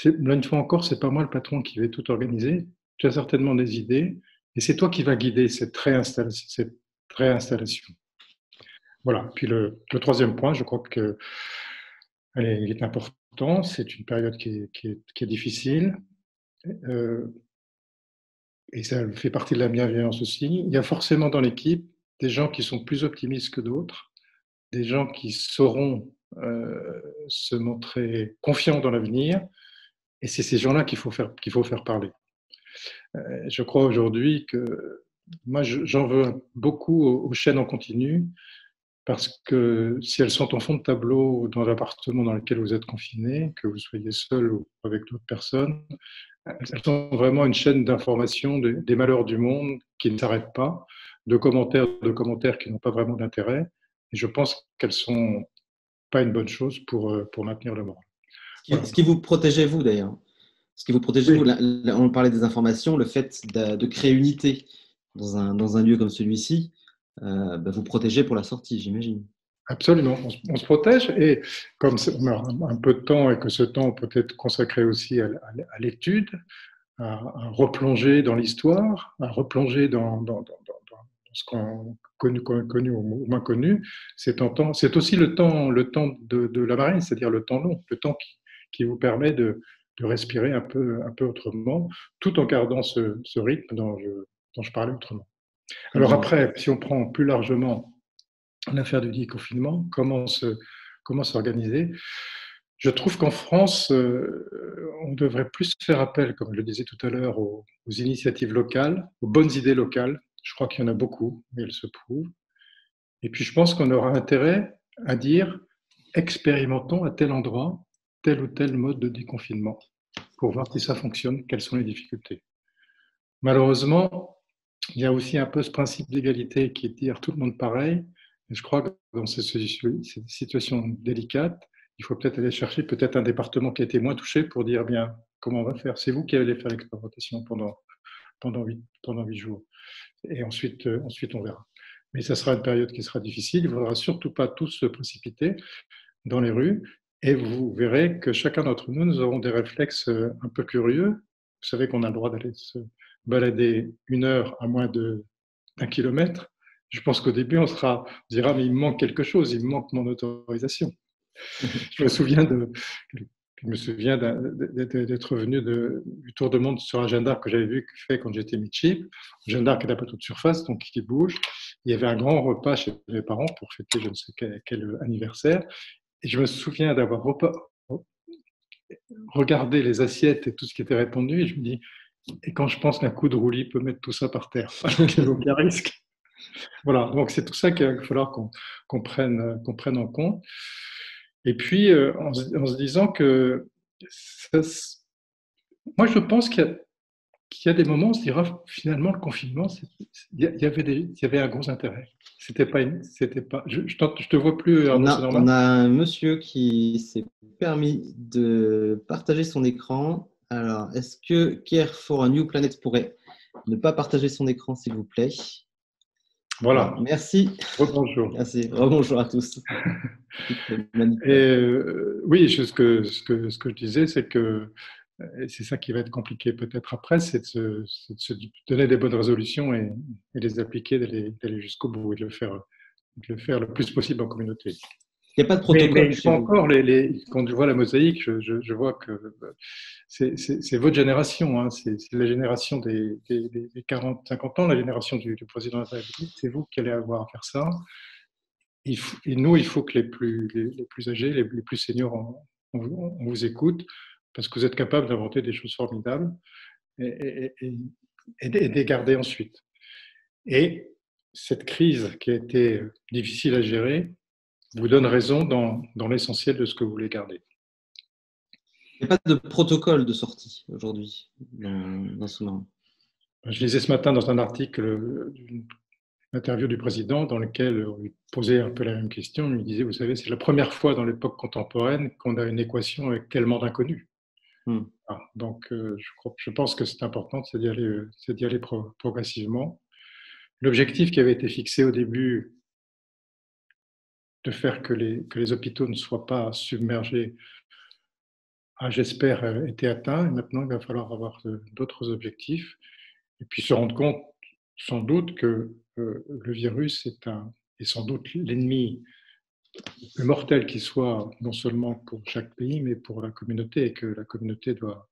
Là, une fois encore, c'est pas moi le patron qui vais tout organiser. Tu as certainement des idées et c'est toi qui vas guider cette réinstallation. Voilà. Puis le troisième point, je crois que il est important. C'est une période qui est difficile. Et ça fait partie de la bienveillance aussi. Il y a forcément dans l'équipe des gens qui sont plus optimistes que d'autres, des gens qui sauront se montrer confiants dans l'avenir, et c'est ces gens-là qu'il faut faire parler. Je crois aujourd'hui que moi, j'en veux beaucoup aux chaînes en continu, parce que si elles sont en fond de tableau dans l'appartement dans lequel vous êtes confiné, que vous soyez seul ou avec d'autres personnes, elles sont vraiment une chaîne d'information des malheurs du monde qui ne s'arrêtent pas, de commentaires qui n'ont pas vraiment d'intérêt. Et je pense qu'elles ne sont pas une bonne chose pour maintenir le moral. Voilà. Ce qui vous protégez, vous, d'ailleurs. Ce qui vous protégez, vous, on parlait des informations, le fait de créer unité dans un lieu comme celui-ci, vous protégez pour la sortie, j'imagine. Absolument, on se protège et comme on a un peu de temps et que ce temps peut être consacré aussi à l'étude, à replonger dans l'histoire, à replonger dans ce qu'on connu ou moins connu, c'est aussi le temps de la marine, c'est-à-dire le temps long, le temps qui vous permet de respirer un peu autrement, tout en gardant ce rythme dont je parlais autrement. Alors après, si on prend plus largement l'affaire du confinement, comment s'organiser? Je trouve qu'en France, on devrait plus faire appel, comme je le disais tout à l'heure, aux initiatives locales, aux bonnes idées locales. Je crois qu'il y en a beaucoup, mais elles se prouvent. Et puis je pense qu'on aura intérêt à dire expérimentons à tel endroit tel ou tel mode de déconfinement pour voir si ça fonctionne, quelles sont les difficultés. Malheureusement, il y a aussi un peu ce principe d'égalité qui est de dire tout le monde pareil. Et je crois que dans ces situations délicates, il faut peut-être aller chercher peut-être un département qui a été moins touché pour dire bien comment on va faire. C'est vous qui allez faire l'expérimentation pendant 8 jours. Et ensuite on verra. Mais ça sera une période qui sera difficile. Il ne faudra surtout pas tous se précipiter dans les rues. Et vous verrez que chacun d'entre nous, nous aurons des réflexes un peu curieux. Vous savez qu'on a le droit d'aller se balader 1 heure à moins d'1 kilomètre. Je pense qu'au début, on dira, mais il me manque quelque chose, il me manque mon autorisation. Je me souviens d'être revenu du tour de monde sur un Jeanne d'Arc que j'avais fait quand j'étais midship. Jeanne d'Arc n'a pas toute surface, donc qui bouge. Il y avait un grand repas chez mes parents pour fêter je ne sais quel anniversaire. Et je me souviens d'avoir regardé les assiettes et tout ce qui était répandu, et je me dis, et quand je pense qu'un coup de roulis peut mettre tout ça par terre, quel aucun risque. Voilà, donc c'est tout ça qu'il va falloir qu'on prenne en compte. Et puis, en se disant que moi, je pense qu'il y a des moments où on se dira finalement le confinement, il y avait un gros intérêt. Je te vois plus. On a un monsieur qui s'est permis de partager son écran. Alors, est-ce que Care for a New Planet pourrait ne pas partager son écran, s'il vous plaît? Voilà. Merci. Rebonjour. Merci. Rebonjour à tous. Et oui, ce que je disais, c'est que c'est ça qui va être compliqué peut-être après, c'est de se donner des bonnes résolutions et les appliquer, d'aller jusqu'au bout et de le faire le plus possible en communauté. Il n'y a pas de protocole. Mais chez encore, quand je vois la mosaïque, je vois que c'est votre génération, hein, c'est la génération des 40-50 ans, la génération du président de la République, c'est vous qui allez avoir à faire ça. et nous, il faut que les plus âgés, les plus seniors, on vous écoute, parce que vous êtes capable d'inventer des choses formidables et de les garder ensuite. Et cette crise qui a été difficile à gérer vous donne raison dans l'essentiel de ce que vous voulez garder. Il n'y a pas de protocole de sortie aujourd'hui dans ce moment. Je lisais ce matin dans un article d'une interview du président dans lequel il posait un peu la même question. Il disait, vous savez, c'est la première fois dans l'époque contemporaine qu'on a une équation avec tellement d'inconnus. Donc, je pense que c'est important, c'est d'y aller progressivement. L'objectif qui avait été fixé au début de faire que les hôpitaux ne soient pas submergés j'espère, été atteint. Et maintenant, il va falloir avoir d'autres objectifs et puis se rendre compte sans doute que le virus est sans doute l'ennemi le plus mortel qui soit, non seulement pour chaque pays, mais pour la communauté, et que la communauté doit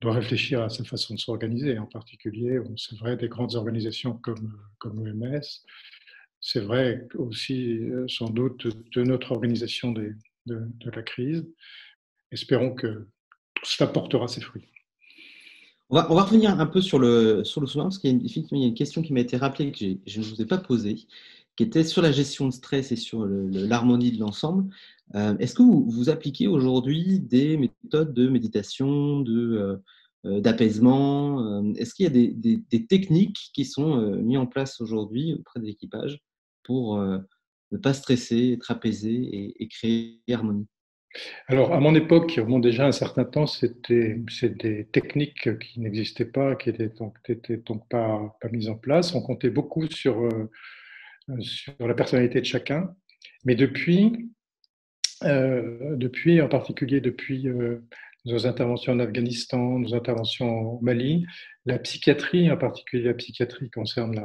réfléchir à sa façon de s'organiser. En particulier, c'est vrai, des grandes organisations comme l'OMS, c'est vrai aussi sans doute de notre organisation de la crise. Espérons que tout cela portera ses fruits. On va revenir un peu sur le sous-marin, parce qu'il y a une question qui m'a été rappelée que je ne vous ai pas posée, qui était sur la gestion de stress et sur l'harmonie de l'ensemble. Est-ce que vous appliquez aujourd'hui des méthodes de méditation, d'apaisement? Est-ce qu'il y a des techniques qui sont mises en place aujourd'hui auprès de l'équipage pour ne pas stresser, être apaisé et créer harmonie? Alors, à mon époque, qui remonte déjà un certain temps, c'était des techniques qui n'existaient pas, qui n'étaient donc pas mises en place. On comptait beaucoup sur la personnalité de chacun. Mais depuis, en particulier depuis nos interventions en Afghanistan, nos interventions au Mali, la psychiatrie, en particulier la psychiatrie concerne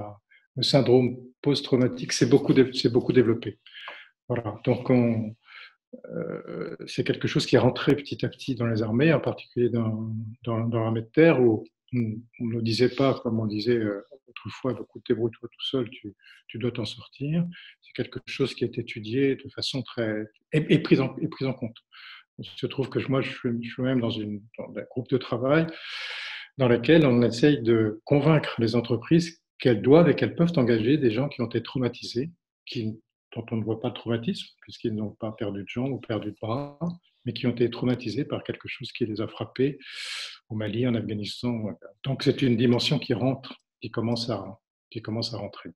le syndrome post-traumatique, c'est beaucoup développé. Voilà. Donc, c'est quelque chose qui est rentré petit à petit dans les armées, en particulier dans l'armée de terre, où on ne disait pas, comme on disait autrefois, débrouille-toi tout seul, tu dois t'en sortir. C'est quelque chose qui est étudié de façon très... et pris en compte. Il se trouve que moi, je suis même dans un groupe de travail dans lequel on essaye de convaincre les entreprises qu'elles doivent et qu'elles peuvent engager des gens qui ont été traumatisés, dont on ne voit pas de traumatisme, puisqu'ils n'ont pas perdu de jambes ou perdu de bras, mais qui ont été traumatisés par quelque chose qui les a frappés au Mali, en Afghanistan. Donc c'est une dimension qui commence à rentrer.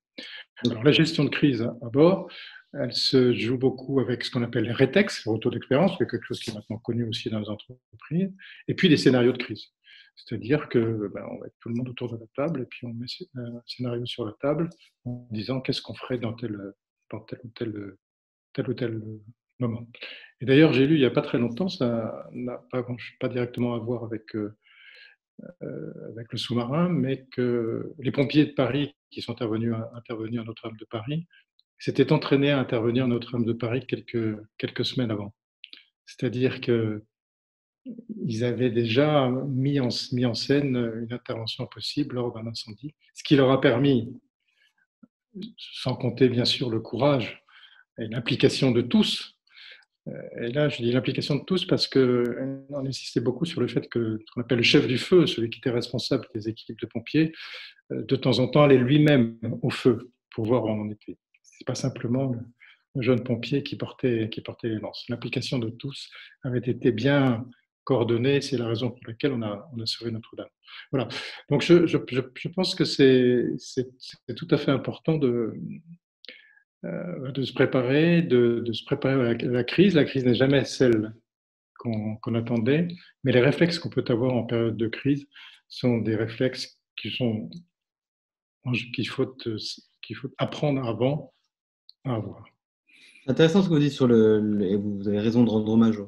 Alors la gestion de crise à bord, elle se joue beaucoup avec ce qu'on appelle les rétex, les retours d'expérience, c'est quelque chose qui est maintenant connu aussi dans les entreprises, et puis les scénarios de crise. C'est-à-dire que on va être tout le monde autour de la table et puis on met un scénario sur la table en disant qu'est-ce qu'on ferait dans tel ou tel moment. Et d'ailleurs, j'ai lu il n'y a pas très longtemps, ça n'a pas directement à voir avec le sous-marin, mais que les pompiers de Paris qui sont intervenus à Notre-Dame de Paris s'étaient entraînés à intervenir à Notre-Dame de Paris quelques semaines avant. C'est-à-dire qu'ils avaient déjà mis en scène une intervention possible lors d'un incendie, ce qui leur a permis, sans compter bien sûr le courage et l'implication de tous. Et là, je dis l'implication de tous parce qu'on insistait beaucoup sur le fait que ce qu'on appelle le chef du feu, celui qui était responsable des équipes de pompiers, de temps en temps allait lui-même au feu pour voir où on en était. Ce n'est pas simplement le jeune pompier qui portait les lances. L'implication de tous avait été bien coordonnée, c'est la raison pour laquelle on a sauvé Notre-Dame. Voilà. Donc je pense que c'est tout à fait important de se préparer, à la crise. La crise n'est jamais celle qu'on attendait, mais les réflexes qu'on peut avoir en période de crise sont des réflexes qu'il faut apprendre avant à avoir. C'est intéressant ce que vous dites et vous avez raison de rendre hommage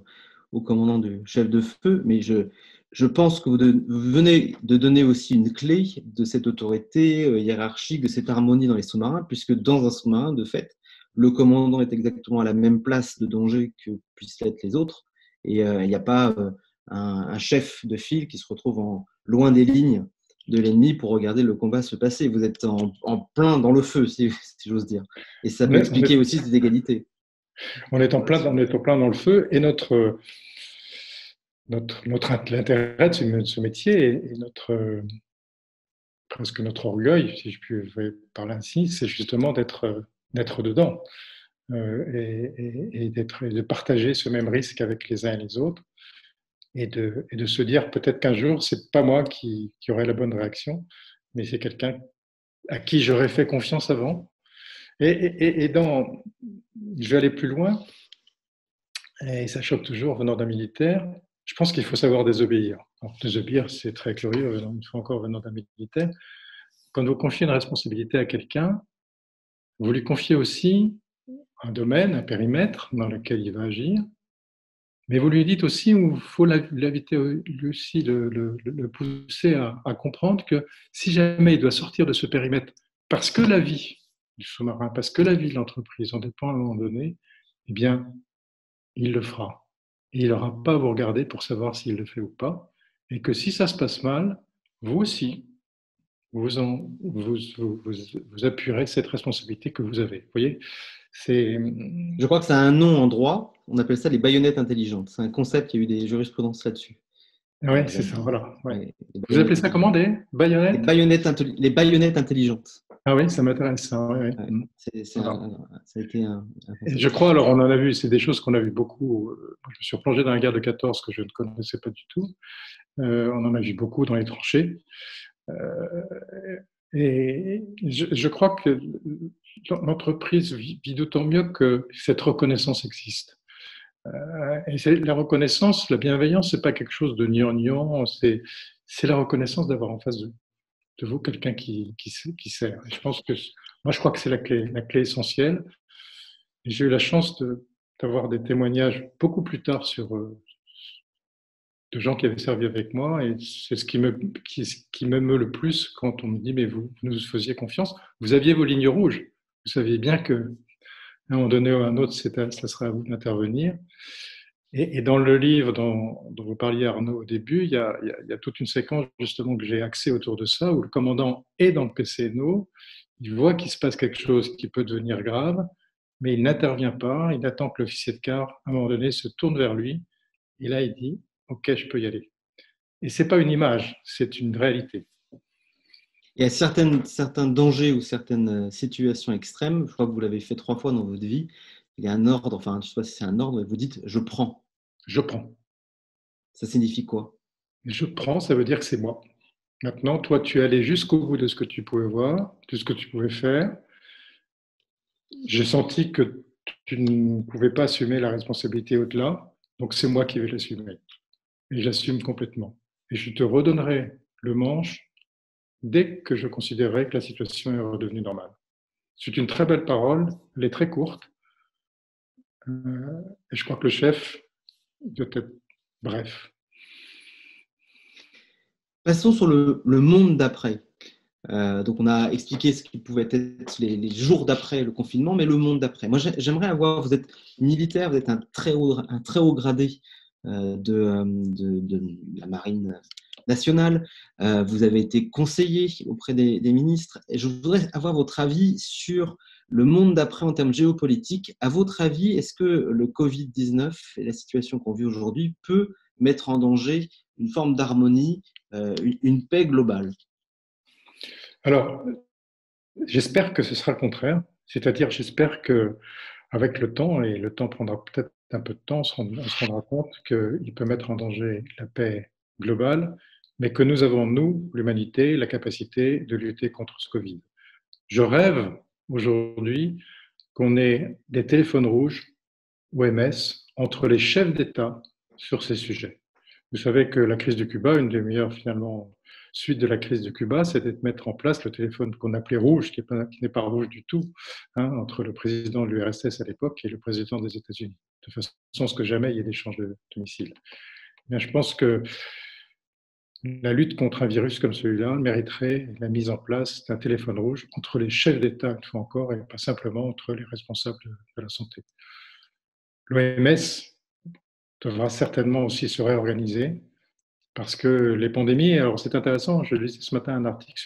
au commandant du chef de feu, mais je pense que vous venez de donner aussi une clé de cette autorité hiérarchique, de cette harmonie dans les sous-marins, puisque dans un sous-marin, de fait, le commandant est exactement à la même place de danger que puissent l'être les autres, et il n'y a pas un chef de file qui se retrouve loin des lignes de l'ennemi pour regarder le combat se passer. Vous êtes en plein dans le feu, si j'ose dire. Et ça peut expliquer aussi ces égalités. On est en plein dans le feu, et l'intérêt de ce métier et presque notre orgueil, si je puis parler ainsi, c'est justement d'être dedans et de partager ce même risque avec les uns et les autres, et de se dire peut-être qu'un jour, c'est pas moi qui aurai la bonne réaction, mais c'est quelqu'un à qui j'aurais fait confiance avant. Je vais aller plus loin, et ça choque toujours venant d'un militaire. Je pense qu'il faut savoir désobéir. Alors, désobéir, c'est très curieux, une fois encore venant d'un militaire. Quand vous confiez une responsabilité à quelqu'un, vous lui confiez aussi un domaine, un périmètre dans lequel il va agir, mais vous lui dites aussi, où il faut l'inviter aussi, le pousser à comprendre que si jamais il doit sortir de ce périmètre, parce que la vie du sous-marin, parce que la vie de l'entreprise en dépend à un moment donné, eh bien, il le fera. Et il n'aura pas à vous regarder pour savoir s'il le fait ou pas. Et que si ça se passe mal, vous aussi, vous appuierez cette responsabilité que vous avez. Vous voyez, Je crois que ça a un nom en droit. On appelle ça les baïonnettes intelligentes. C'est un concept, il y a eu des jurisprudences là-dessus. Oui, c'est ça, voilà. Ouais. Ouais, Vous appelez ça comment, des baïonnettes? les baïonnettes intelligentes. Ah oui, ça m'intéresse. Ça, ouais, ouais. Ouais, Voilà. Ça a été un Et concept. je crois, alors on en a vu, c'est des choses qu'on a vu beaucoup. Je me suis replongé dans la guerre de 14 que je ne connaissais pas du tout. On en a vu beaucoup dans les tranchées. Et je crois que l'entreprise vit d'autant mieux que cette reconnaissance existe. Et la reconnaissance, la bienveillance, c'est pas quelque chose de gnangnan, c'est la reconnaissance d'avoir en face de vous quelqu'un qui sert. Et je pense que, moi, je crois que c'est la clé essentielle. Et j'ai eu la chance d'avoir des témoignages beaucoup plus tard de gens qui avaient servi avec moi, et c'est ce qui m'émeut le plus quand on me dit, mais vous nous faisiez confiance, vous aviez vos lignes rouges, vous saviez bien que à un moment donné ou à un autre, ça serait à vous d'intervenir. Et dans le livre dont vous parliez, Arnaud, au début, il y a toute une séquence justement que j'ai axée autour de ça, où le commandant est dans le PCNO, il voit qu'il se passe quelque chose qui peut devenir grave, mais il n'intervient pas, il attend que l'officier de quart, à un moment donné, se tourne vers lui, et là il dit « Ok, je peux y aller ». Et ce n'est pas une image, c'est une réalité. Il y a certains dangers ou certaines situations extrêmes. Je crois que vous l'avez fait 3 fois dans votre vie. Il y a un ordre, enfin, je ne sais pas si c'est un ordre, mais vous dites « je prends ». Je prends. Ça signifie quoi? Je prends, ça veut dire que c'est moi. Maintenant, toi, tu es allé jusqu'au bout de ce que tu pouvais voir, de ce que tu pouvais faire. J'ai senti que tu ne pouvais pas assumer la responsabilité au-delà, donc c'est moi qui vais l'assumer. Et j'assume complètement. Et je te redonnerai le manche dès que je considérerai que la situation est redevenue normale. C'est une très belle parole, elle est très courte, et je crois que le chef doit être bref. Passons sur le monde d'après. Donc, on a expliqué ce qui pouvait être les jours d'après le confinement, mais le monde d'après. Moi, j'aimerais avoir, vous êtes militaire, vous êtes un très haut gradé de la marine nationale. Vous avez été conseiller auprès des ministres. Et je voudrais avoir votre avis sur le monde d'après en termes géopolitiques. À votre avis, est-ce que le Covid-19 et la situation qu'on vit aujourd'hui peut mettre en danger une forme d'harmonie, une paix globale? Alors, j'espère que ce sera le contraire, c'est-à-dire j'espère qu'avec le temps, et le temps prendra peut-être un peu de temps, on se rendra compte qu'il peut mettre en danger la paix globale, mais que nous avons, nous, l'humanité, la capacité de lutter contre ce Covid. Je rêve aujourd'hui qu'on ait des téléphones rouges OMS entre les chefs d'État sur ces sujets. Vous savez que la crise de Cuba, une des meilleures finalement suites de la crise de Cuba, c'était de mettre en place le téléphone qu'on appelait rouge, qui n'est pas rouge du tout, entre le président de l'URSS à l'époque et le président des États-Unis, de façon à ce que jamais il y ait d'échange de missiles. Bien, je pense que la lutte contre un virus comme celui-là mériterait la mise en place d'un téléphone rouge entre les chefs d'État, une fois encore, et pas simplement entre les responsables de la santé. L'OMS devra certainement aussi se réorganiser Parce que les pandémies, alors c'est intéressant, je lisais ce matin un article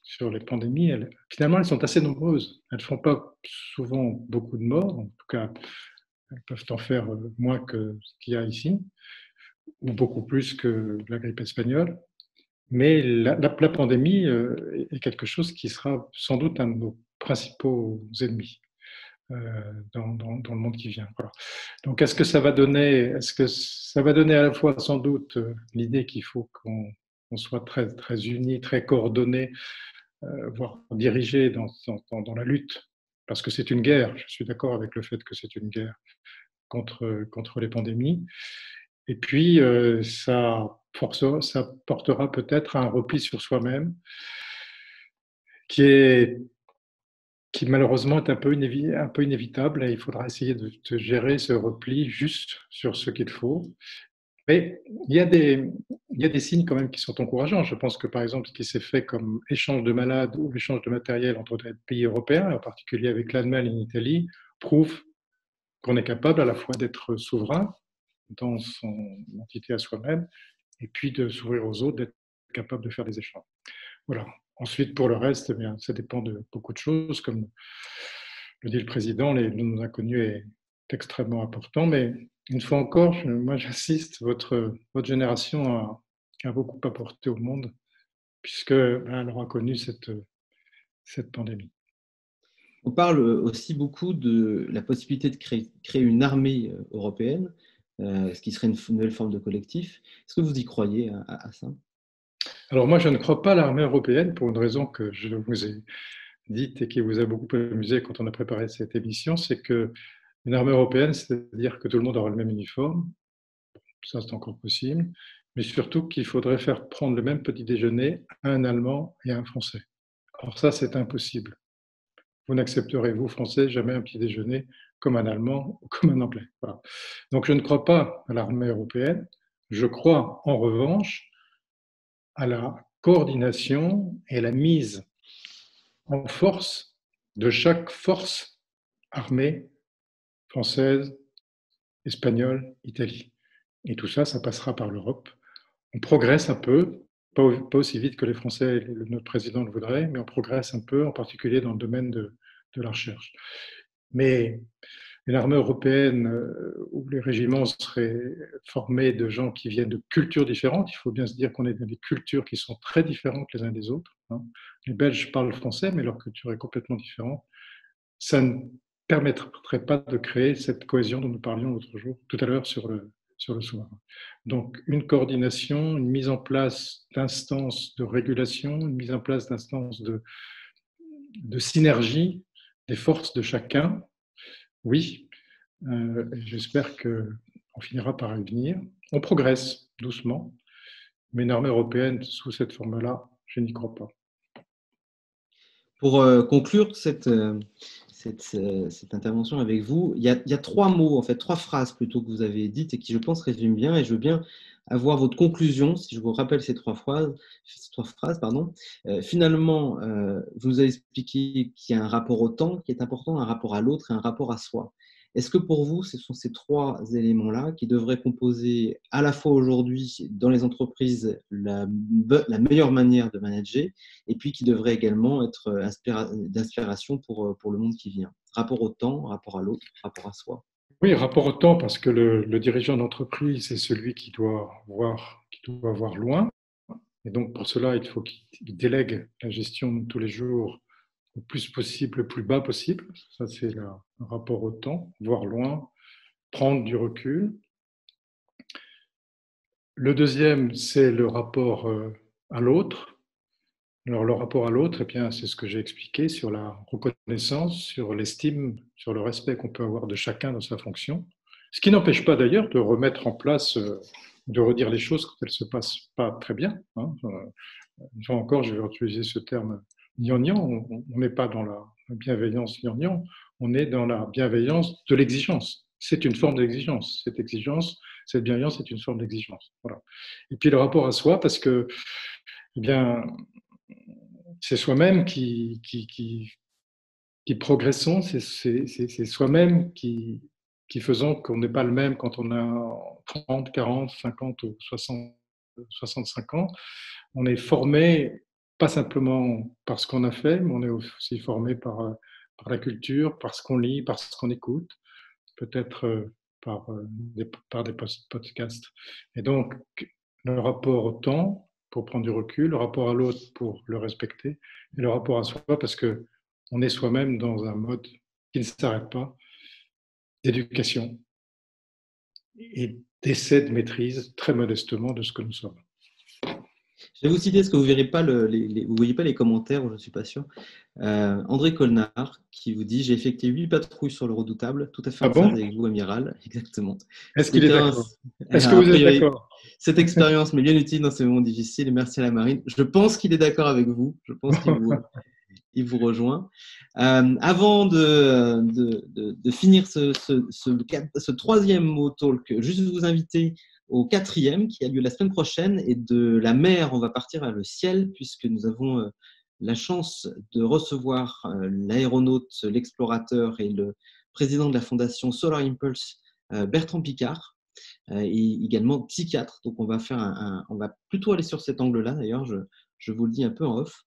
sur les pandémies, finalement elles sont assez nombreuses. Elles ne font pas souvent beaucoup de morts, en tout cas elles peuvent en faire moins que ce qu'il y a ici, ou beaucoup plus que la grippe espagnole. Mais la pandémie est quelque chose qui sera sans doute un de nos principaux ennemis dans le monde qui vient. Voilà. Donc, est-ce que ça va donner, est-ce que ça va donner à la fois sans doute l'idée qu'il faut qu'on soit très, très unis, très coordonnés, voire dirigés dans la lutte, parce que c'est une guerre. Je suis d'accord avec le fait que c'est une guerre contre les pandémies. Et puis, ça portera peut-être à un repli sur soi-même qui malheureusement est un peu inévitable et il faudra essayer de gérer ce repli juste sur ce qu'il faut. Mais il y a des signes quand même qui sont encourageants. Je pense que par exemple ce qui s'est fait comme échange de malades ou échange de matériel entre des pays européens, en particulier avec l'Allemagne et l'Italie, prouve qu'on est capable à la fois d'être souverain dans son entité à soi-même et puis de s'ouvrir aux autres, d'être capable de faire des échanges. Voilà. Ensuite, pour le reste, eh bien, ça dépend de beaucoup de choses. Comme le dit le président, les non-inconnus est extrêmement important. Mais une fois encore, moi j'insiste, votre génération a beaucoup apporté au monde, puisqu'elle aura connu cette pandémie. On parle aussi beaucoup de la possibilité de créer une armée européenne, ce qui serait une nouvelle forme de collectif. Est-ce que vous y croyez à ça? Alors moi, je ne crois pas à l'armée européenne pour une raison que je vous ai dite et qui vous a beaucoup amusé quand on a préparé cette émission, c'est que une armée européenne, c'est-à-dire que tout le monde aura le même uniforme, ça c'est encore possible, mais surtout qu'il faudrait faire prendre le même petit déjeuner à un Allemand et à un Français. Alors ça, c'est impossible. Vous n'accepterez, vous, Français, jamais un petit déjeuner comme un Allemand ou comme un Anglais. Voilà. Donc je ne crois pas à l'armée européenne. Je crois en revanche à la coordination et à la mise en force de chaque force armée française, espagnole, Italie. Et tout ça, ça passera par l'Europe. On progresse un peu, pas aussi vite que les Français et notre président le voudraient, mais on progresse un peu, en particulier dans le domaine de la recherche. Mais une armée européenne où les régiments seraient formés de gens qui viennent de cultures différentes, il faut bien se dire qu'on est dans des cultures qui sont très différentes les uns des autres. Les Belges parlent français, mais leur culture est complètement différente. Ça ne permettrait pas de créer cette cohésion dont nous parlions l'autre jour, tout à l'heure sur le sous-marin. Donc, une coordination, une mise en place d'instances de régulation, une mise en place d'instances de synergie des forces de chacun, oui. J'espère qu'on finira par y venir. On progresse doucement, mais une armée européenne sous cette forme-là, je n'y crois pas. Pour conclure cette intervention avec vous, il y a trois mots, en fait, trois phrases plutôt que vous avez dites et qui, je pense, résument bien. Et je veux bien avoir votre conclusion, si je vous rappelle ces trois phrases. Pardon. Finalement, vous nous avez expliqué qu'il y a un rapport au temps qui est important, un rapport à l'autre et un rapport à soi. Est-ce que pour vous, ce sont ces trois éléments-là qui devraient composer à la fois aujourd'hui dans les entreprises la meilleure manière de manager et puis qui devraient également être d'inspiration pour le monde qui vient? Rapport au temps, rapport à l'autre, rapport à soi. Oui, rapport au temps, parce que le dirigeant d'entreprise, c'est celui qui doit voir loin. Et donc, pour cela, il faut qu'il délègue la gestion de tous les jours le plus possible, le plus bas possible. Ça, c'est un rapport au temps, voir loin, prendre du recul. Le deuxième, c'est le rapport à l'autre. Alors, le rapport à l'autre, eh bien, c'est ce que j'ai expliqué sur la reconnaissance, sur l'estime, sur le respect qu'on peut avoir de chacun dans sa fonction. Ce qui n'empêche pas d'ailleurs de remettre en place, de redire les choses quand elles ne se passent pas très bien. Une fois encore, je vais utiliser ce terme gnangnan. On n'est pas dans la bienveillance gnangnan, on est dans la bienveillance de l'exigence. C'est une forme d'exigence. Cette exigence, cette bienveillance, c'est une forme d'exigence. Voilà. Et puis le rapport à soi, parce que, eh bien, c'est soi-même qui progressons, c'est soi-même qui faisons qu'on n'est pas le même quand on a 30, 40, 50 ou 60 65 ans. On est formé pas simplement par ce qu'on a fait, mais on est aussi formé par la culture, par ce qu'on lit, par ce qu'on écoute, peut-être par des podcasts. Et donc, le rapport au temps, pour prendre du recul, le rapport à l'autre pour le respecter, et le rapport à soi parce qu'on est soi-même dans un mode qui ne s'arrête pas, d'éducation et d'essai de maîtrise très modestement de ce que nous sommes. Je vais vous citer, parce que vous ne verrez pas vous voyez pas les commentaires, je ne suis pas sûr. André Colnard qui vous dit: j'ai effectué 8 patrouilles sur le Redoutable, tout à fait en phase avec vous, amiral. Exactement. Est-ce qu'il est d'accord? Est-ce que vous êtes d'accord? Cette expérience m'est bien utile dans ces moments difficiles et merci à la marine. Je pense qu'il est d'accord avec vous. Je pense qu'il vous rejoint. Avant de finir ce troisième mot talk, juste vous inviter au quatrième qui a lieu la semaine prochaine, et de la mer, on va partir vers le ciel puisque nous avons la chance de recevoir l'aéronaute, l'explorateur et le président de la fondation Solar Impulse, Bertrand Piccard, et également psychiatre. Donc on va plutôt aller sur cet angle-là, d'ailleurs, je vous le dis un peu en off.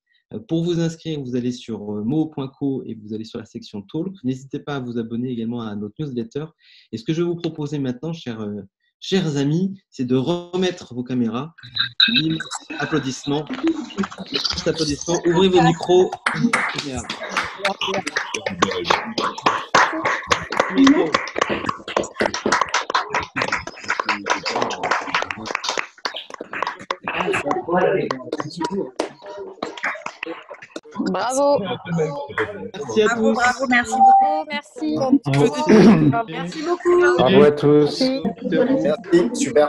Pour vous inscrire, vous allez sur mo.co et vous allez sur la section Talk. N'hésitez pas à vous abonner également à notre newsletter. Et ce que je vais vous proposer maintenant, chers amis, c'est de remettre vos caméras. Applaudissements. Applaudissements. Ouvrez vos micros. Bravo. Merci à tous. Bravo, merci beaucoup. Merci. Merci beaucoup. Bravo à tous. Merci, super.